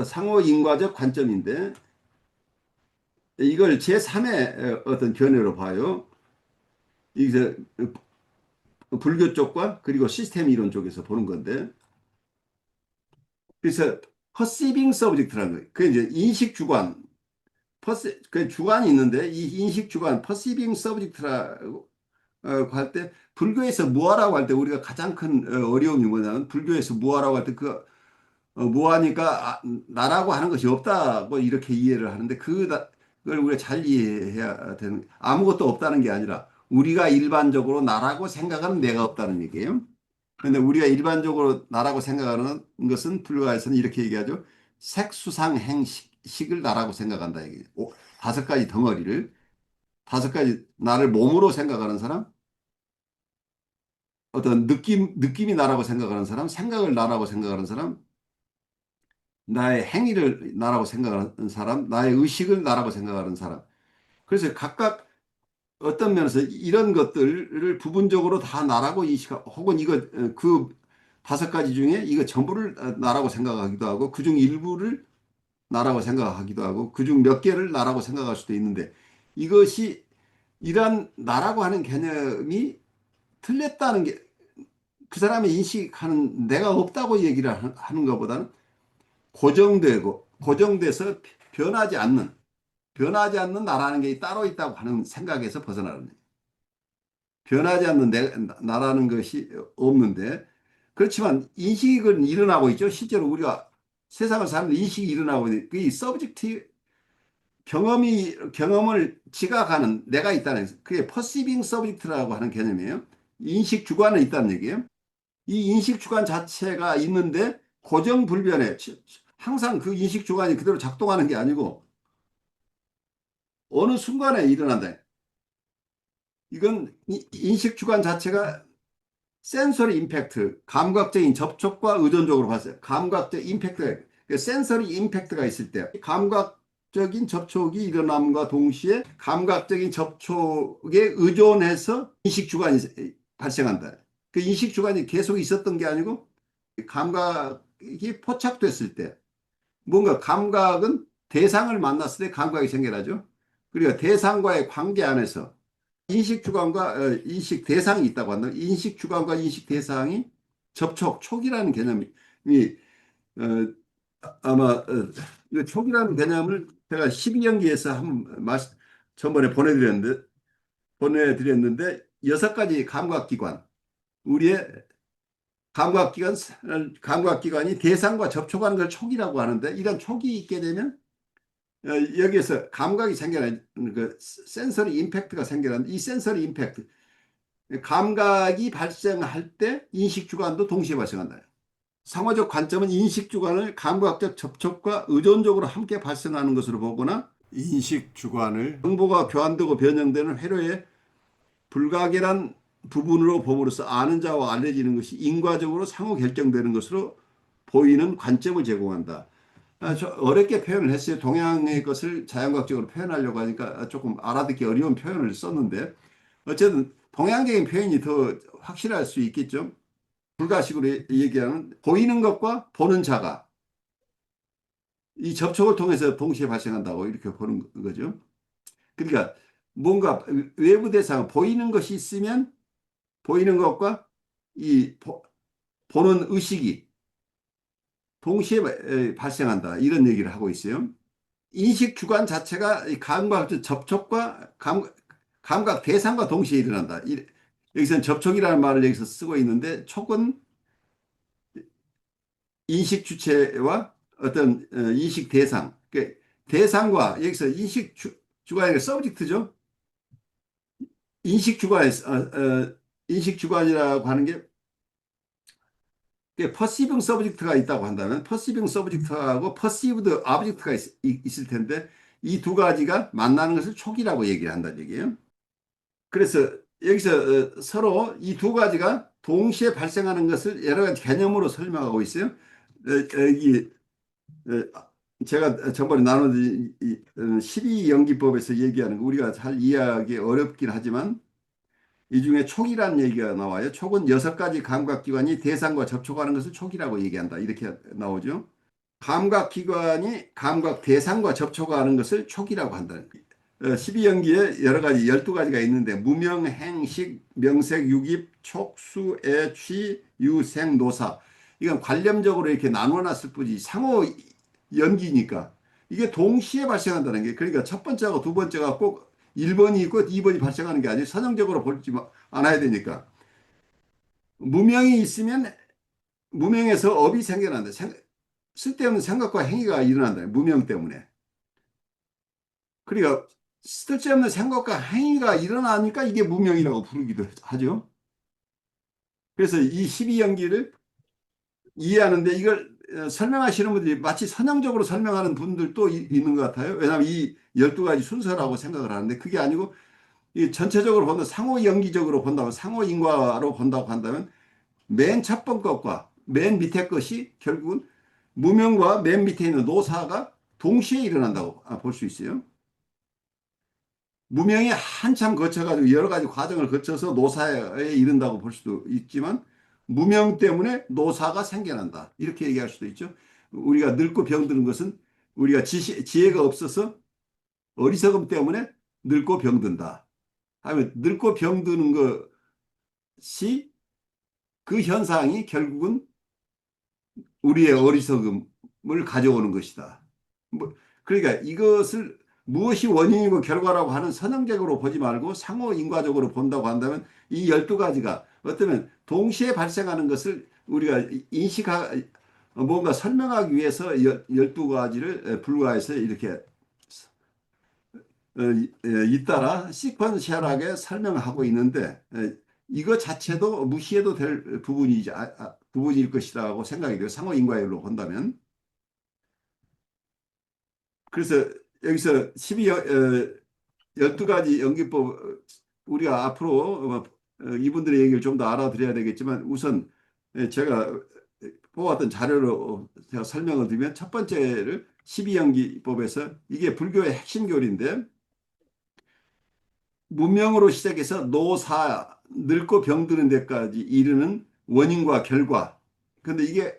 상호 인과적 관점인데 이걸 제3의 어떤 견해로 봐요. 이제 불교 쪽과 그리고 시스템 이론 쪽에서 보는 건데 그래서 퍼시빙 서브젝트라는 거예요. 그 이제 인식 주관, 그 주관이 있는데 이 인식 주관, 퍼시빙 서브젝트라고 할 때 불교에서 무아라고 할 때 우리가 가장 큰 어려움이 뭐냐면 불교에서 무아라고 할 때 그 무아니까 나라고 하는 것이 없다고 이렇게 이해를 하는데 그걸 우리가 잘 이해해야 되는 아무것도 없다는 게 아니라 우리가 일반적으로 나라고 생각하는 내가 없다는 얘기예요. 그런데 우리가 일반적으로 나라고 생각하는 것은 불가에서는 이렇게 얘기하죠. 색수상 행식을 나라고 생각한다 얘기예요. 다섯 가지 덩어리를 다섯 가지 나를 몸으로 생각하는 사람, 어떤 느낌이 나라고 생각하는 사람, 생각을 나라고 생각하는 사람, 나의 행위를 나라고 생각하는 사람, 나의 의식을 나라고 생각하는 사람. 그래서 각각 어떤 면에서 이런 것들을 부분적으로 다 나라고 인식하고 혹은 이거 그 다섯 가지 중에 이거 전부를 나라고 생각하기도 하고 그중 일부를 나라고 생각하기도 하고 그중 몇 개를 나라고 생각할 수도 있는데 이것이 이러한 나라고 하는 개념이 틀렸다는 게 그 사람의 인식하는 내가 없다고 얘기를 하는 것보다는 고정되고 고정돼서 변하지 않는 나라는 게 따로 있다고 하는 생각에서 벗어나는 거예요. 변하지 않는 나라는 것이 없는데 그렇지만 인식은 일어나고 있죠. 실제로 우리가 세상을 사는 인식이 일어나고 있는 그 서브젝트 경험을 지각하는 내가 있다는 그게 퍼시빙 서브젝트라고 하는 개념이에요. 인식 주관은 있다는 얘기예요. 이 인식 주관 자체가 있는데 고정불변해. 항상 그 인식 주관이 그대로 작동하는 게 아니고 어느 순간에 일어난다. 이건 인식 주관 자체가 센서리 임팩트, 감각적인 접촉과 의존적으로 봤어요. 감각적 임팩트가, 그 센서리 임팩트가 있을 때, 감각적인 접촉이 일어남과 동시에 감각적인 접촉에 의존해서 인식 주관이 발생한다. 그 인식 주관이 계속 있었던 게 아니고, 감각이 포착됐을 때, 뭔가 감각은 대상을 만났을 때 감각이 생겨나죠. 그리고 대상과의 관계 안에서 인식 주관과 인식 대상이 있다고 한다. 인식 주관과 인식 대상이 접촉, 촉이라는 개념이 어, 아마 이 촉이라는 개념을 제가 12연기에서 한번 전번에 보내드렸는데 여섯 가지 감각기관, 우리의 감각기관, 감각기관이 대상과 접촉하는 걸 촉이라고 하는데 이런 촉이 있게 되면 여기에서 감각이 생겨나는 그 센서리 임팩트가 생겨나는 이 센서리 임팩트 감각이 발생할 때 인식 주관도 동시에 발생한다. 상호적 관점은 인식 주관을 감각적 접촉과 의존적으로 함께 발생하는 것으로 보거나 인식 주관을 정보가 교환되고 변형되는 회로의 불가결한 부분으로 봄으로써 아는 자와 알려지는 것이 인과적으로 상호 결정되는 것으로 보이는 관점을 제공한다. 어렵게 표현을 했어요. 동양의 것을 자연과학적으로 표현하려고 하니까 조금 알아듣기 어려운 표현을 썼는데 어쨌든 동양적인 표현이 더 확실할 수 있겠죠. 불가식으로 얘기하는 보이는 것과 보는 자가 이 접촉을 통해서 동시에 발생한다고 이렇게 보는 거죠. 그러니까 뭔가 외부 대상 보이는 것이 있으면 보이는 것과 이 보는 의식이 동시에 발생한다. 이런 얘기를 하고 있어요. 인식 주관 자체가 감각 접촉과 감각 대상과 동시에 일어난다. 여기서는 접촉이라는 말을 여기서 쓰고 있는데 촉은 인식 주체와 어떤 인식 대상, 그 대상과 여기서 인식 주관이 서브젝트죠. 인식 주관, 인식 주관이라고 하는 게 퍼시빙 서브젝트가 있다고 한다면 퍼시빙 서브젝트하고 퍼시브드 오브젝트가 있을 텐데 이 두 가지가 만나는 것을 촉이라고 얘기를 한다는 얘기예요. 그래서 여기서 서로 이 두 가지가 동시에 발생하는 것을 여러 가지 개념으로 설명하고 있어요. 이 제가 저번에 나눈 12연기법에서 얘기하는 거 우리가 잘 이해하기 어렵긴 하지만 이 중에 촉이라는 얘기가 나와요. 촉은 여섯 가지 감각기관이 대상과 접촉하는 것을 촉이라고 얘기한다. 이렇게 나오죠. 감각기관이 감각 대상과 접촉하는 것을 촉이라고 한다. 12연기에 여러 가지 12가지가 있는데 무명, 행식, 명색, 유깁, 촉수, 애, 취, 유생, 노사 이건 관념적으로 이렇게 나눠놨을 뿐이지 상호 연기니까 이게 동시에 발생한다는 게 그러니까 첫 번째하고 두 번째가 꼭 1번이 있고 2번이 발생하는 게 아니고 선형적으로 볼지 않아야 되니까 무명이 있으면 무명에서 업이 생겨난다. 쓸데없는 생각과 행위가 일어난다. 무명 때문에. 그러니까 쓸데없는 생각과 행위가 일어나니까 이게 무명이라고 부르기도 하죠. 그래서 이 12연기를 이해하는데 이걸 설명하시는 분들이 마치 선형적으로 설명하는 분들도 있는 것 같아요. 왜냐하면 이 12가지 순서라고 생각을 하는데 그게 아니고 이 전체적으로 본다 상호 연기적으로 본다면 상호 인과로 본다고 한다면 맨 첫 번 것과 맨 밑에 것이 결국은 무명과 맨 밑에 있는 노사가 동시에 일어난다고 볼 수 있어요. 무명이 한참 거쳐가지고 여러 가지 과정을 거쳐서 노사에 이른다고 볼 수도 있지만 무명 때문에 노사가 생겨난다. 이렇게 얘기할 수도 있죠. 우리가 늙고 병드는 것은 우리가 지혜가 없어서 어리석음 때문에 늙고 병든다. 하면 늙고 병드는 것이 그 현상이 결국은 우리의 어리석음을 가져오는 것이다. 뭐, 그러니까 이것을 무엇이 원인이고 결과라고 하는 선형적으로 보지 말고 상호 인과적으로 본다고 한다면 이 12가지가 어쩌면 동시에 발생하는 것을 우리가 뭔가 설명하기 위해서 12가지를 불과해서 이렇게 잇따라 시퀀셜하게 설명하고 있는데 이거 자체도 무시해도 될 부분일 것이라고 생각이 돼요. 상호 인과율로 본다면. 그래서 여기서 12가지 연기법, 우리가 앞으로 이분들의 얘기를 좀 더 알아드려야 되겠지만 우선 제가 뽑았던 자료로 제가 설명을 드리면 첫 번째를 12연기법에서 이게 불교의 핵심 교리인데 문명으로 시작해서 노사, 늙고 병드는 데까지 이르는 원인과 결과. 근데 이게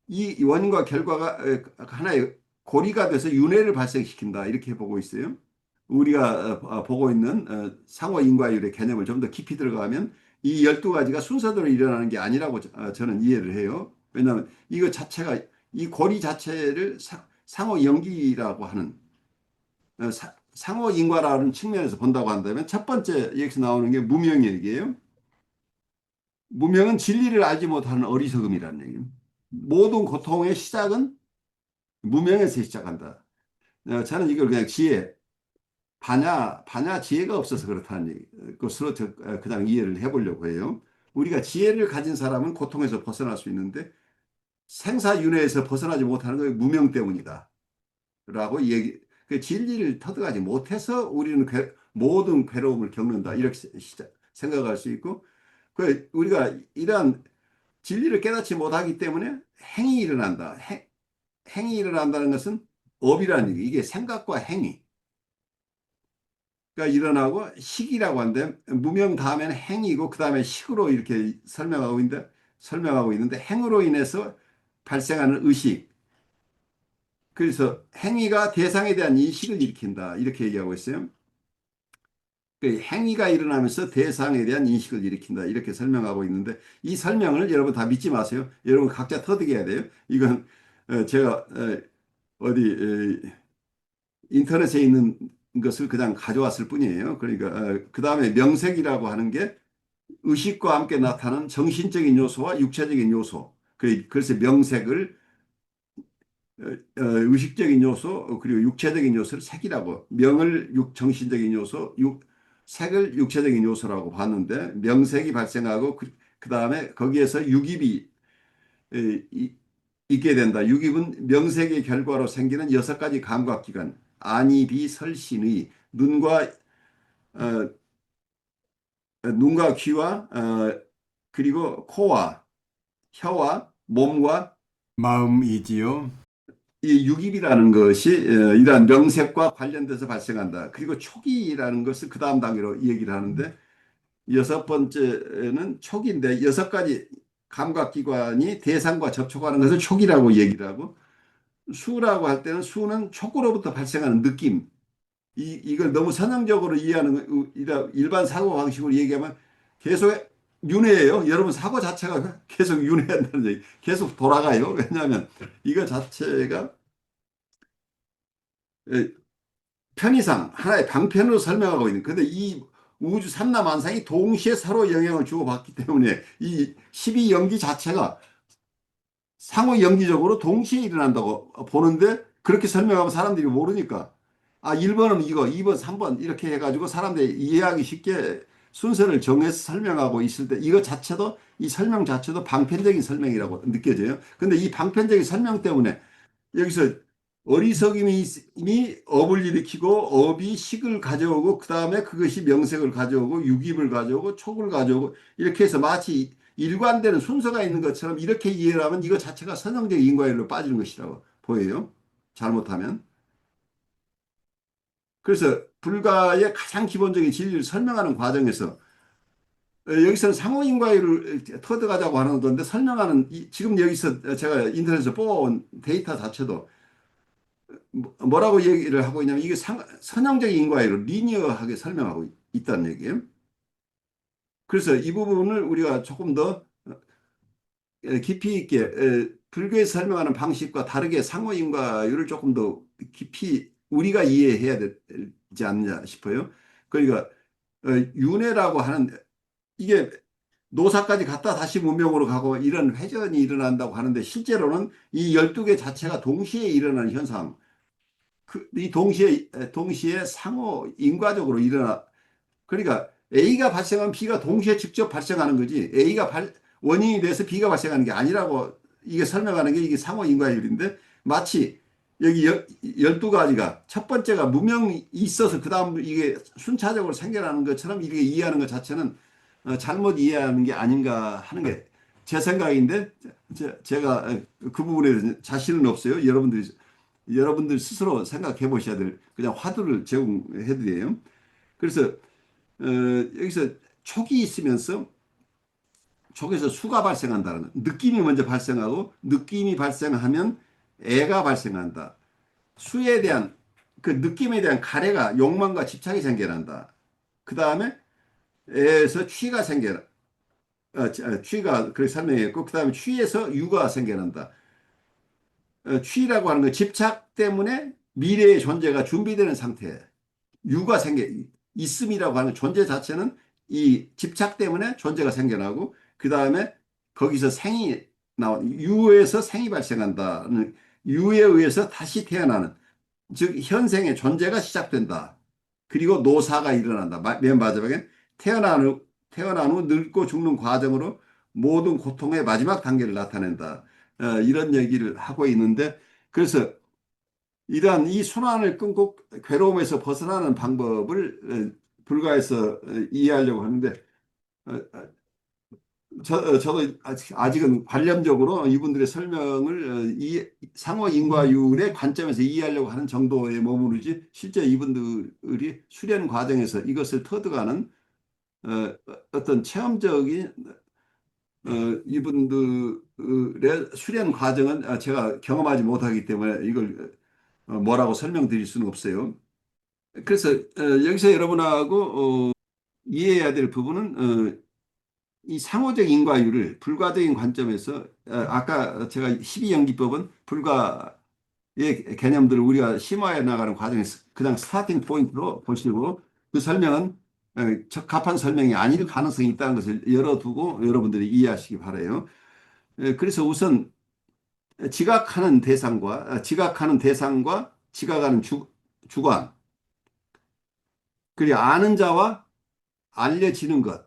이 원인과 결과가 하나의 고리가 돼서 윤회를 발생시킨다. 이렇게 보고 있어요. 우리가 보고 있는 상호 인과율의 개념을 좀 더 깊이 들어가면 이 12가지가 순서대로 일어나는 게 아니라고 저는 이해를 해요. 왜냐하면 이거 자체가 이 고리 자체를 상호 연기라고 하는 상호 인과라는 측면에서 본다고 한다면 첫 번째 여기서 나오는 게 무명 얘기예요. 무명은 진리를 알지 못하는 어리석음이라는 얘기예요. 모든 고통의 시작은 무명에서 시작한다. 저는 이걸 그냥 반야 지혜가 없어서 그렇다는 것으로 그냥 이해를 해보려고 해요. 우리가 지혜를 가진 사람은 고통에서 벗어날 수 있는데 생사윤회에서 벗어나지 못하는 건 무명 때문이다. 라고 그 진리를 터득하지 못해서 우리는 모든 괴로움을 겪는다. 이렇게 생각할 수 있고, 우리가 이러한 진리를 깨닫지 못하기 때문에 행이 일어난다. 행이 일어난다는 것은 업이라는 얘기. 이게 생각과 행위가 일어나고 식이라고 하는데 무명 다음에는 행이고 그 다음에 식으로 이렇게 설명하고 있는데 행으로 인해서 발생하는 의식. 그래서 행위가 대상에 대한 인식을 일으킨다. 이렇게 얘기하고 있어요. 그 행위가 일어나면서 대상에 대한 인식을 일으킨다. 이렇게 설명하고 있는데 이 설명을 여러분 다 믿지 마세요. 여러분 각자 터득해야 돼요. 이건 제가 어디 인터넷에 있는 것을 그냥 가져왔을 뿐이에요. 그러니까 그 다음에 명색이라고 하는 게 의식과 함께 나타나는 정신적인 요소와 육체적인 요소. 그래서 명색을 의식적인 요소 그리고 육체적인 요소를 색이라고 명을 정신적인 요소 색을 육체적인 요소라고 봤는데 명색이 발생하고 그 다음에 거기에서 유깁이 있게 된다. 유깁은 명색의 결과로 생기는 6가지 감각기관 안이비설신의 어, 눈과 귀와 그리고 코와 혀와 몸과 마음이지요. 이 유깁이라는 것이 이러한 명색과 관련돼서 발생한다. 그리고 촉이라는 것을 그 다음 단계로 얘기를 하는데 여섯 번째는 촉인데 6가지 감각기관이 대상과 접촉하는 것을 촉이라고 얘기를 하고 수라고 할 때는 수는 촉으로부터 발생하는 느낌. 이걸 너무 선형적으로 이해하는 일반 사고 방식으로 얘기하면 계속 윤회예요. 여러분 사고 자체가 계속 윤회한다는 얘기. 계속 돌아가요. 왜냐하면 이거 자체가 편의상 하나의 방편으로 설명하고 있는. 근데 이 우주 삼라만상이 동시에 서로 영향을 주고받기 때문에 이 12연기 자체가 상호 연기적으로 동시에 일어난다고 보는데 그렇게 설명하면 사람들이 모르니까 1번은 이거, 2번, 3번 이렇게 해가지고 사람들이 이해하기 쉽게 순서를 정해서 설명하고 있을 때 이거 자체도 이 설명 자체도 방편적인 설명이라고 느껴져요. 근데 이 방편적인 설명 때문에 여기서 어리석임이 업을 일으키고 업이 식을 가져오고 그 다음에 그것이 명색을 가져오고 유깁을 가져오고 촉을 가져오고 이렇게 해서 마치 일관되는 순서가 있는 것처럼 이렇게 이해를 하면 이거 자체가 선형적 인과율로 빠지는 것이라고 보여요. 잘못하면. 그래서 불가의 가장 기본적인 진리를 설명하는 과정에서 여기서는 상호인과율을 터득하자고 하는 건데 설명하는 지금 여기서 제가 인터넷에서 뽑아온 데이터 자체도 뭐라고 얘기를 하고 있냐면 이게 선형적인 인과율을 리니어하게 설명하고 있다는 얘기예요. 그래서 이 부분을 우리가 조금 더 깊이 있게 불교에서 설명하는 방식과 다르게 상호인과율을 조금 더 깊이 우리가 이해해야 되지 않냐 싶어요. 그러니까 윤회라고 하는 이게 노사까지 갔다 다시 문명으로 가고 이런 회전이 일어난다고 하는데 실제로는 이 12개 자체가 동시에 일어나는 현상 이 동시에 상호 인과적으로 일어나 그러니까 A가 발생하면 B가 동시에 직접 발생하는 거지. 원인이 돼서 B가 발생하는 게 아니라고 이게 설명하는 게 이게 상호 인과율인데 마치 여기 12가지가 첫 번째가 무명이 있어서 그다음 이게 순차적으로 생겨나는 것처럼 이렇게 이해하는 것 자체는 잘못 이해하는 게 아닌가 하는 게 제 생각인데 제가 그 부분에 대해서 자신은 없어요. 여러분들 스스로 생각해 보셔야 될 그냥 화두를 제공해 드려요. 그래서 여기서 촉이 있으면서 촉에서 수가 발생한다는 거. 느낌이 먼저 발생하고 느낌이 발생하면 애가 발생한다. 수에 대한 그 느낌에 대한 가래가 욕망과 집착이 생겨난다. 그 다음에 애에서 취가 생겨나. 취가 그렇게 설명했고 그 다음에 취에서 유가 생겨난다. 취라고 하는 건 집착 때문에 미래의 존재가 준비되는 상태. 유가 생겨 있음이라고 하는 존재 자체는 이 집착 때문에 존재가 생겨나고 그 다음에 거기서 생이 유에서 생이 발생한다는 유에 의해서 다시 태어나는 즉 현생의 존재가 시작된다. 그리고 노사가 일어난다. 맨 마지막엔 태어난 후 늙고 죽는 과정으로 모든 고통의 마지막 단계를 나타낸다. 이런 얘기를 하고 있는데 그래서 이러한 이 순환을 끊고 괴로움에서 벗어나는 방법을 불가해서 이해하려고 하는데 어, 어, 저도 아직은 관념적으로 이분들의 설명을 상호 인과율의 관점에서 이해하려고 하는 정도에 머무르지 실제 이분들이 수련 과정에서 이것을 터득하는 어떤 체험적인 이분들의 수련 과정은 제가 경험하지 못하기 때문에 이걸 뭐라고 설명드릴 수는 없어요. 그래서 여기서 여러분하고 이해해야 될 부분은 이 상호적 인과율을 불가적인 관점에서 아까 제가 12연기법은 불가의 개념들을 우리가 심화해 나가는 과정에서 그냥 스타팅 포인트로 보시고 그 설명은 적합한 설명이 아닐 가능성이 있다는 것을 열어두고 여러분들이 이해하시기 바라요. 그래서 우선 지각하는 대상과 지각하는 주관 그리고 아는 자와 알려지는 것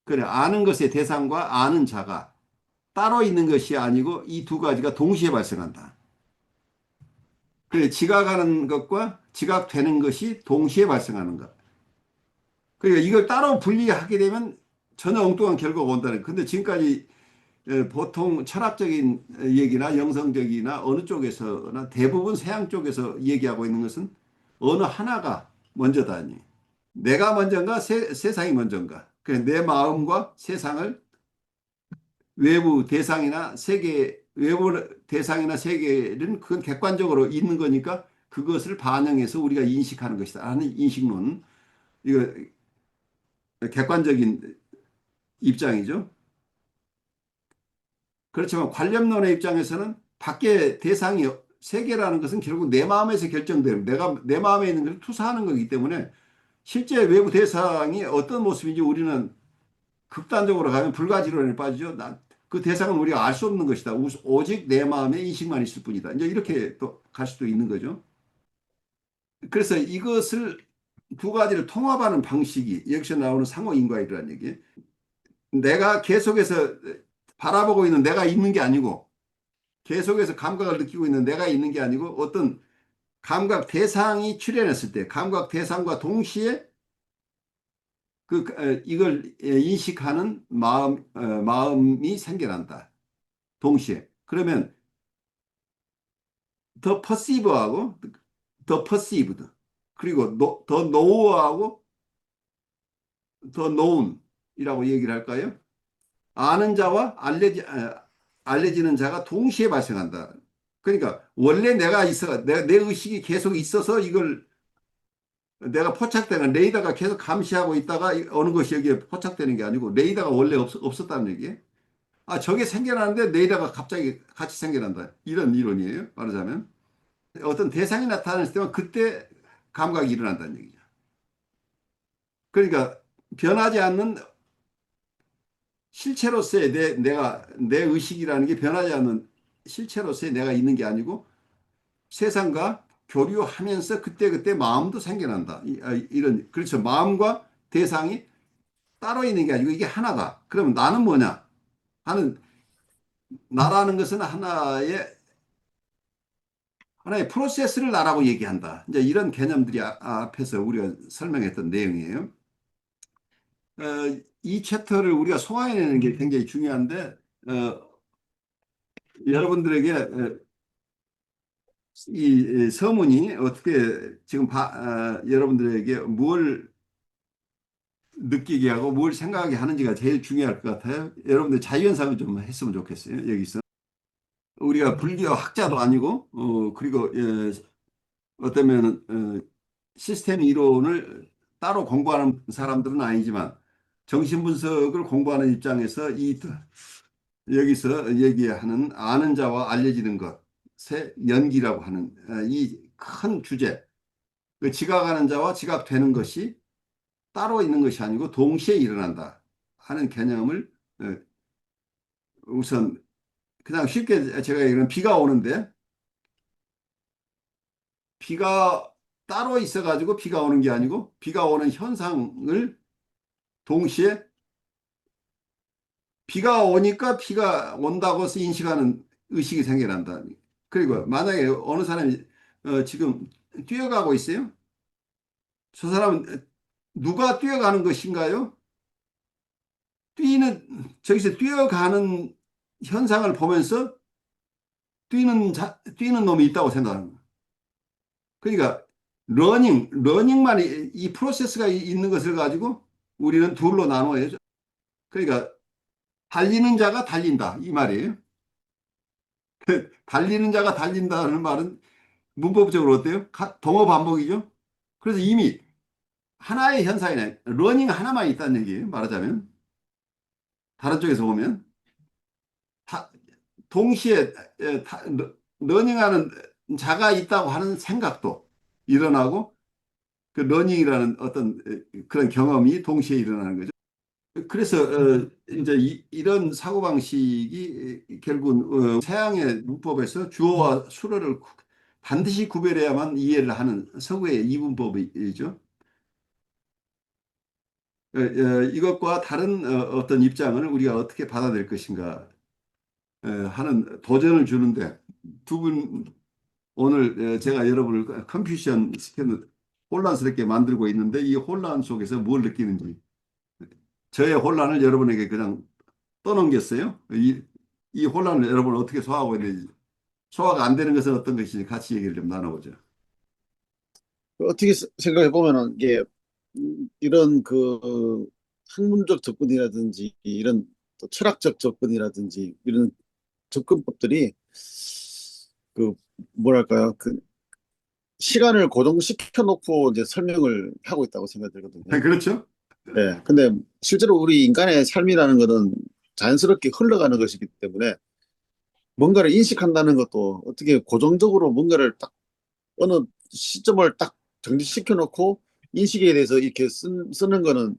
그래 아는 것의 대상과 아는 자가 따로 있는 것이 아니고 이 두 가지가 동시에 발생한다. 그래 지각하는 것과 지각되는 것이 동시에 발생하는 것. 그러니까 이걸 따로 분리하게 되면 전혀 엉뚱한 결과가 온다는. 근데 지금까지 보통 철학적인 얘기나 영성적이나 어느 쪽에서나 대부분 서양 쪽에서 얘기하고 있는 것은 어느 하나가 먼저다니. 내가 먼저인가 세상이 먼저인가. 그래 내 마음과 세상을 외부 대상이나 세계는 그건 객관적으로 있는 거니까 그것을 반영해서 우리가 인식하는 것이다 하는 인식론. 이거 객관적인 입장이죠. 그렇지만 관념론의 입장에서는 밖에 대상이 세계라는 것은 결국 내 마음에서 결정되는 내가 내 마음에 있는 것을 투사하는 거기 때문에 실제 외부 대상이 어떤 모습인지 우리는 극단적으로 가면 불가지론에 빠지죠. 그 대상은 우리가 알 수 없는 것이다. 오직 내 마음의 인식만 있을 뿐이다. 이제 이렇게 또 갈 수도 있는 거죠. 그래서 이것을 두 가지를 통합하는 방식이 여기서 나오는 상호인과이라는 얘기. 내가 계속해서 바라보고 있는 내가 있는 게 아니고 계속해서 감각을 느끼고 있는 내가 있는 게 아니고 어떤 감각 대상이 출현했을 때 감각 대상과 동시에 이걸 인식하는 마음이 생겨난다. 동시에. 그러면 더 퍼시브하고 더 퍼시브드 그리고 더 노우하고 더 노운이라고 얘기를 할까요? 아는 자와 알려지는 자가 동시에 발생한다. 그러니까 원래 내 의식이 계속 있어서 이걸 내가 포착되는 레이더가 계속 감시하고 있다가 어느 것이 여기에 포착되는 게 아니고 레이더가 원래 없었다는 얘기예요. 저게 생겨나는데 레이더가 갑자기 같이 생겨난다. 이런 이론이에요. 말하자면. 어떤 대상이 나타났을 때만 그때 감각이 일어난다는 얘기죠. 그러니까 변하지 않는 실체로서의 내 의식이라는 게 변하지 않는 실체로서의 내가 있는 게 아니고 세상과 교류하면서 그때그때 마음도 생겨난다. 그렇죠. 마음과 대상이 따로 있는 게 아니고 이게 하나다. 그러면 나는 뭐냐? 하는, 나라는 것은 하나의 프로세스를 나라고 얘기한다. 이제 이런 개념들이 앞에서 우리가 설명했던 내용이에요. 어, 이 챕터를 우리가 소화해내는 게 굉장히 중요한데, 여러분들에게 이 서문이 어떻게 지금 여러분들에게 뭘 느끼게 하고 뭘 생각하게 하는지가 제일 중요할 것 같아요. 여러분들 자유연상을 좀 했으면 좋겠어요. 여기서 우리가 불교 학자도 아니고 그리고 어쩌면 시스템 이론을 따로 공부하는 사람들은 아니지만 정신분석을 공부하는 입장에서 여기서 얘기하는 아는 자와 알려지는 것의 연기라고 하는 이 큰 주제, 그 지각하는 자와 지각되는 것이 따로 있는 것이 아니고 동시에 일어난다 하는 개념을 우선 그냥 쉽게 제가 얘기하면 비가 오는데 비가 따로 있어가지고 비가 오는 게 아니고 비가 오는 현상을 동시에 비가 오니까 비가 온다고 해서 인식하는 의식이 생겨난다. 그리고 만약에 어느 사람이 지금 뛰어가고 있어요. 저 사람은 누가 뛰어가는 것인가요? 저기서 뛰어가는 현상을 보면서 뛰는 놈이 있다고 생각하는 거예요. 그러니까 러닝만 이 프로세스가 있는 것을 가지고 우리는 둘로 나눠야죠. 그러니까 달리는 자가 달린다 이 말이에요. 달리는 자가 달린다는 말은 문법적으로 어때요? 동어 반복이죠. 그래서 이미 하나의 현상이네. 러닝 하나만 있다는 얘기예요. 말하자면 다른 쪽에서 보면 다, 동시에 러닝하는 자가 있다고 하는 생각도 일어나고 그 러닝이라는 어떤 그런 경험이 동시에 일어나는 거죠. 그래서 이제 이런 사고방식이 결국은 서양의 문법에서 주어와 수어를 반드시 구별해야만 이해를 하는 서구의 이분법이죠. 이것과 다른 어떤 입장을 우리가 어떻게 받아들일 것인가 하는 도전을 주는데 두 분 오늘 제가 여러분을 컨퓨션 시켜는 혼란스럽게 만들고 있는데 이 혼란 속에서 뭘 느끼는지 저의 혼란을 여러분에게 그냥 떠넘겼어요. 이 혼란을 여러분 어떻게 소화하고 있는지 소화가 안 되는 것은 어떤 것인지 같이 얘기를 좀 나눠보죠. 어떻게 생각해 보면은 이게 이런 그 학문적 접근이라든지 이런 또 철학적 접근이라든지 이런 접근법들이 그 뭐랄까요 그 시간을 고정시켜 놓고 이제 설명을 하고 있다고 생각이 들거든요. 그렇죠? 네. 근데 실제로 우리 인간의 삶이라는 것은 자연스럽게 흘러가는 것이기 때문에 뭔가를 인식한다는 것도 어떻게 고정적으로 뭔가를 딱 어느 시점을 딱 정지시켜 놓고 인식에 대해서 이렇게 쓰는 거는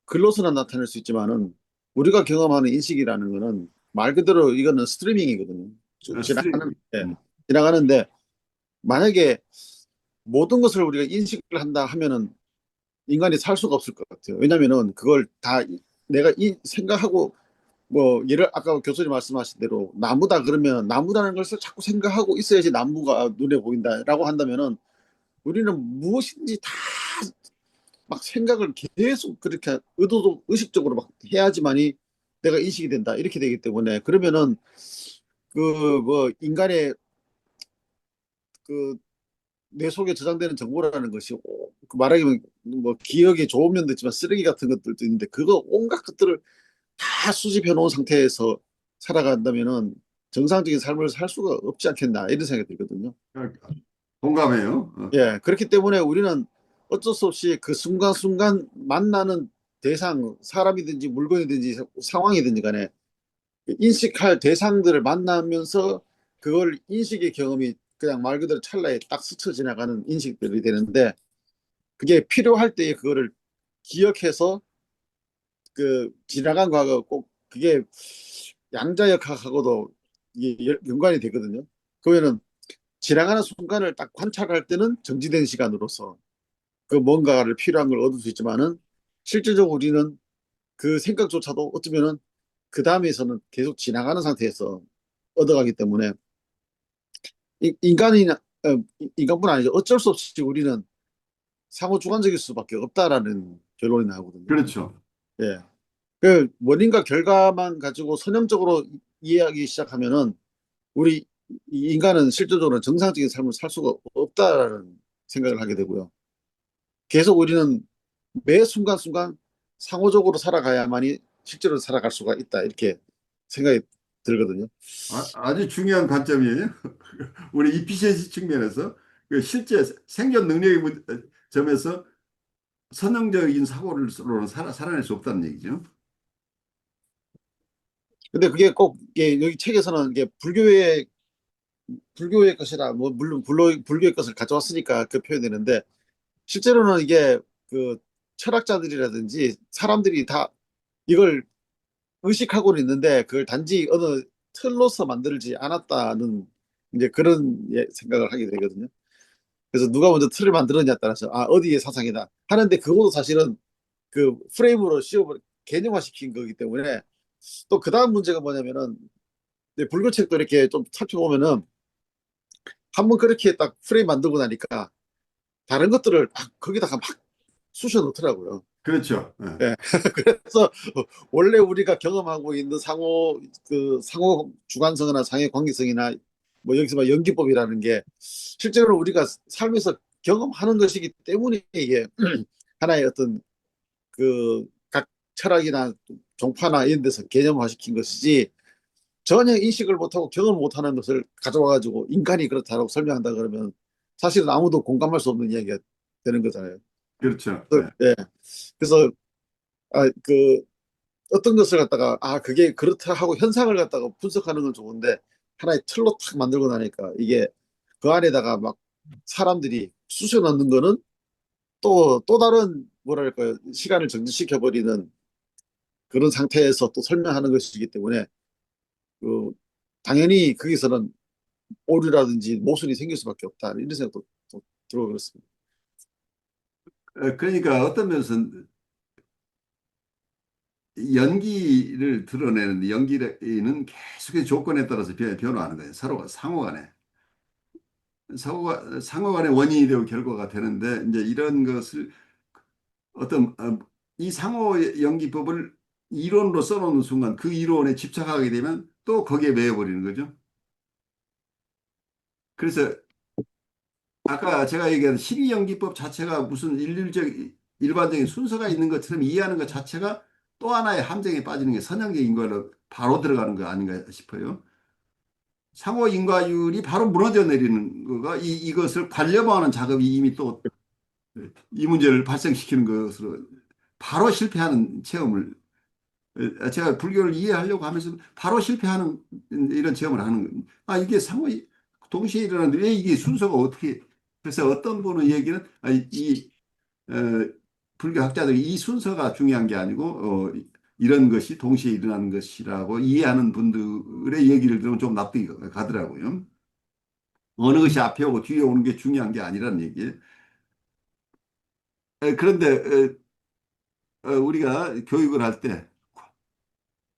글로서는 나타낼 수 있지만은 우리가 경험하는 인식이라는 거는 말 그대로 이거는 스트리밍이거든요. 쭉 지나가는, 스트림. 예, 지나가는데 만약에 모든 것을 우리가 인식을 한다 하면은 인간이 살 수가 없을 것 같아요. 왜냐면은 그걸 다 내가 생각하고 뭐 예를 아까 교수님 말씀하신 대로 나무다 그러면 나무다는 것을 자꾸 생각하고 있어야지 나무가 눈에 보인다라고 한다면은 우리는 무엇인지 다 막 생각을 계속 그렇게 의식적으로 막 해야지만이 내가 인식이 된다 이렇게 되기 때문에 그러면은 그 뭐 인간의 그 뇌 속에 저장되는 정보라는 것이 그 말하자면 뭐 기억에 좋은 면도 있지만 쓰레기 같은 것들도 있는데 그거 온갖 것들을 다 수집해 놓은 상태에서 살아간다면은 정상적인 삶을 살 수가 없지 않겠나 이런 생각이 들거든요. 공감해요. 예, 그렇기 때문에 우리는 어쩔 수 없이 그 순간순간 만나는 대상, 사람이든지 물건이든지 상황이든지 간에 인식할 대상들을 만나면서 그걸 인식의 경험이 그냥 말 그대로 찰나에 딱 스쳐 지나가는 인식들이 되는데 그게 필요할 때에 그거를 기억해서 그 지나간 과거 꼭 그게 양자역학하고도 이게 연관이 되거든요. 그러면은 지나가는 순간을 딱 관찰할 때는 정지된 시간으로서 그 뭔가를 필요한 걸 얻을 수 있지만은 실제적으로 우리는 그 생각조차도 어쩌면은 그 다음에서는 계속 지나가는 상태에서 얻어가기 때문에 인간이나 인간뿐 아니죠. 어쩔 수 없이 우리는 상호 주관적일 수밖에 없다라는 결론이 나오거든요. 그렇죠. 예. 그 원인과 결과만 가지고 선형적으로 이해하기 시작하면은 우리 이 인간은 실질적으로 정상적인 삶을 살 수가 없다라는 생각을 하게 되고요. 계속 우리는 매 순간순간 상호적으로 살아가야만이 실제로 살아갈 수가 있다. 이렇게 생각이 들거든요. 아주 중요한 관점이에요. 우리 이피시엔시 측면에서 그 실제 생존 능력의 점에서 선형적인 사고로는 살아낼 수 없다는 얘기죠. 근데 그게 꼭 이게 여기 책에서는 이게 불교의 것이라 뭐 물론 불교의 것을 가져왔으니까 그 표현되는데 실제로는 이게 그 철학자들이라든지 사람들이 다 이걸 의식하고는 있는데 그걸 단지 어느 틀로서 만들지 않았다는 이제 그런 생각을 하게 되거든요. 그래서 누가 먼저 틀을 만들었냐에 따라서 아 어디의 사상이다 하는데 그것도 사실은 그 프레임으로 씌워 개념화시킨 거기 때문에 또 그 다음 문제가 뭐냐면은 이제 불교책도 이렇게 좀 살펴보면은 한번 그렇게 딱 프레임 만들고 나니까 다른 것들을 막 거기다가 막 쑤셔 넣더라고요. 그렇죠. 예. 예. 그래서 원래 우리가 경험하고 있는 상호 주관성이나 상해 관계성이나 뭐 여기서 막 연기법이라는 게 실제로 우리가 삶에서 경험하는 것이기 때문에 이게 하나의 어떤 그 각 철학이나 종파나 이런 데서 개념화시킨 것이지 전혀 인식을 못하고 경험을 못하는 것을 가져와가지고 인간이 그렇다고 설명한다 그러면 사실은 아무도 공감할 수 없는 이야기가 되는 거잖아요. 그렇죠. 그래서, 예. 예. 그래서 그 어떤 것을 갖다가 그게 그렇다 하고 현상을 갖다가 분석하는 건 좋은데 하나의 틀로 탁 만들고 나니까 이게 그 안에다가 막 사람들이 쑤셔 넣는 거는 또 다른 뭐랄까요 시간을 정지시켜 버리는 그런 상태에서 또 설명하는 것이기 때문에 그 당연히 거기서는 오류라든지 모순이 생길 수밖에 없다 이런 생각도 또 들어 그렇습니다. 그러니까 어떤 면에서는 연기를 드러내는 연기는 계속의 조건에 따라서 변화하는 거예요. 서로가 상호간에. 상호간의 원인이 되고 결과가 되는데 이제 이런 것을 어떤 이 상호 연기법을 이론으로 써놓는 순간 그 이론에 집착하게 되면 또 거기에 매여버리는 거죠. 그래서 아까 제가 얘기한 십이연기법 자체가 무슨 일반적인 순서가 있는 것처럼 이해하는 것 자체가 또 하나의 함정에 빠지는 게 선형적인 걸로 바로 들어가는 거 아닌가 싶어요. 상호 인과율이 바로 무너져 내리는 거가 이것을 관념화하는 작업이 이미 또 이 문제를 발생시키는 것으로 바로 실패하는 체험을 제가 불교를 이해하려고 하면서 바로 실패하는 이런 체험을 하는 겁니다. 이게 상호 동시에 일어나는데 왜 이게 순서가 어떻게 그래서 어떤 분은 얘기는 어, 불교 학자들이 이 순서가 중요한 게 아니고 이런 것이 동시에 일어나는 것이라고 이해하는 분들의 얘기를 들으면 좀 납득이 가더라고요. 어느 것이 앞에 오고 뒤에 오는 게 중요한 게 아니라는 얘기예요. 그런데 우리가 교육을 할 때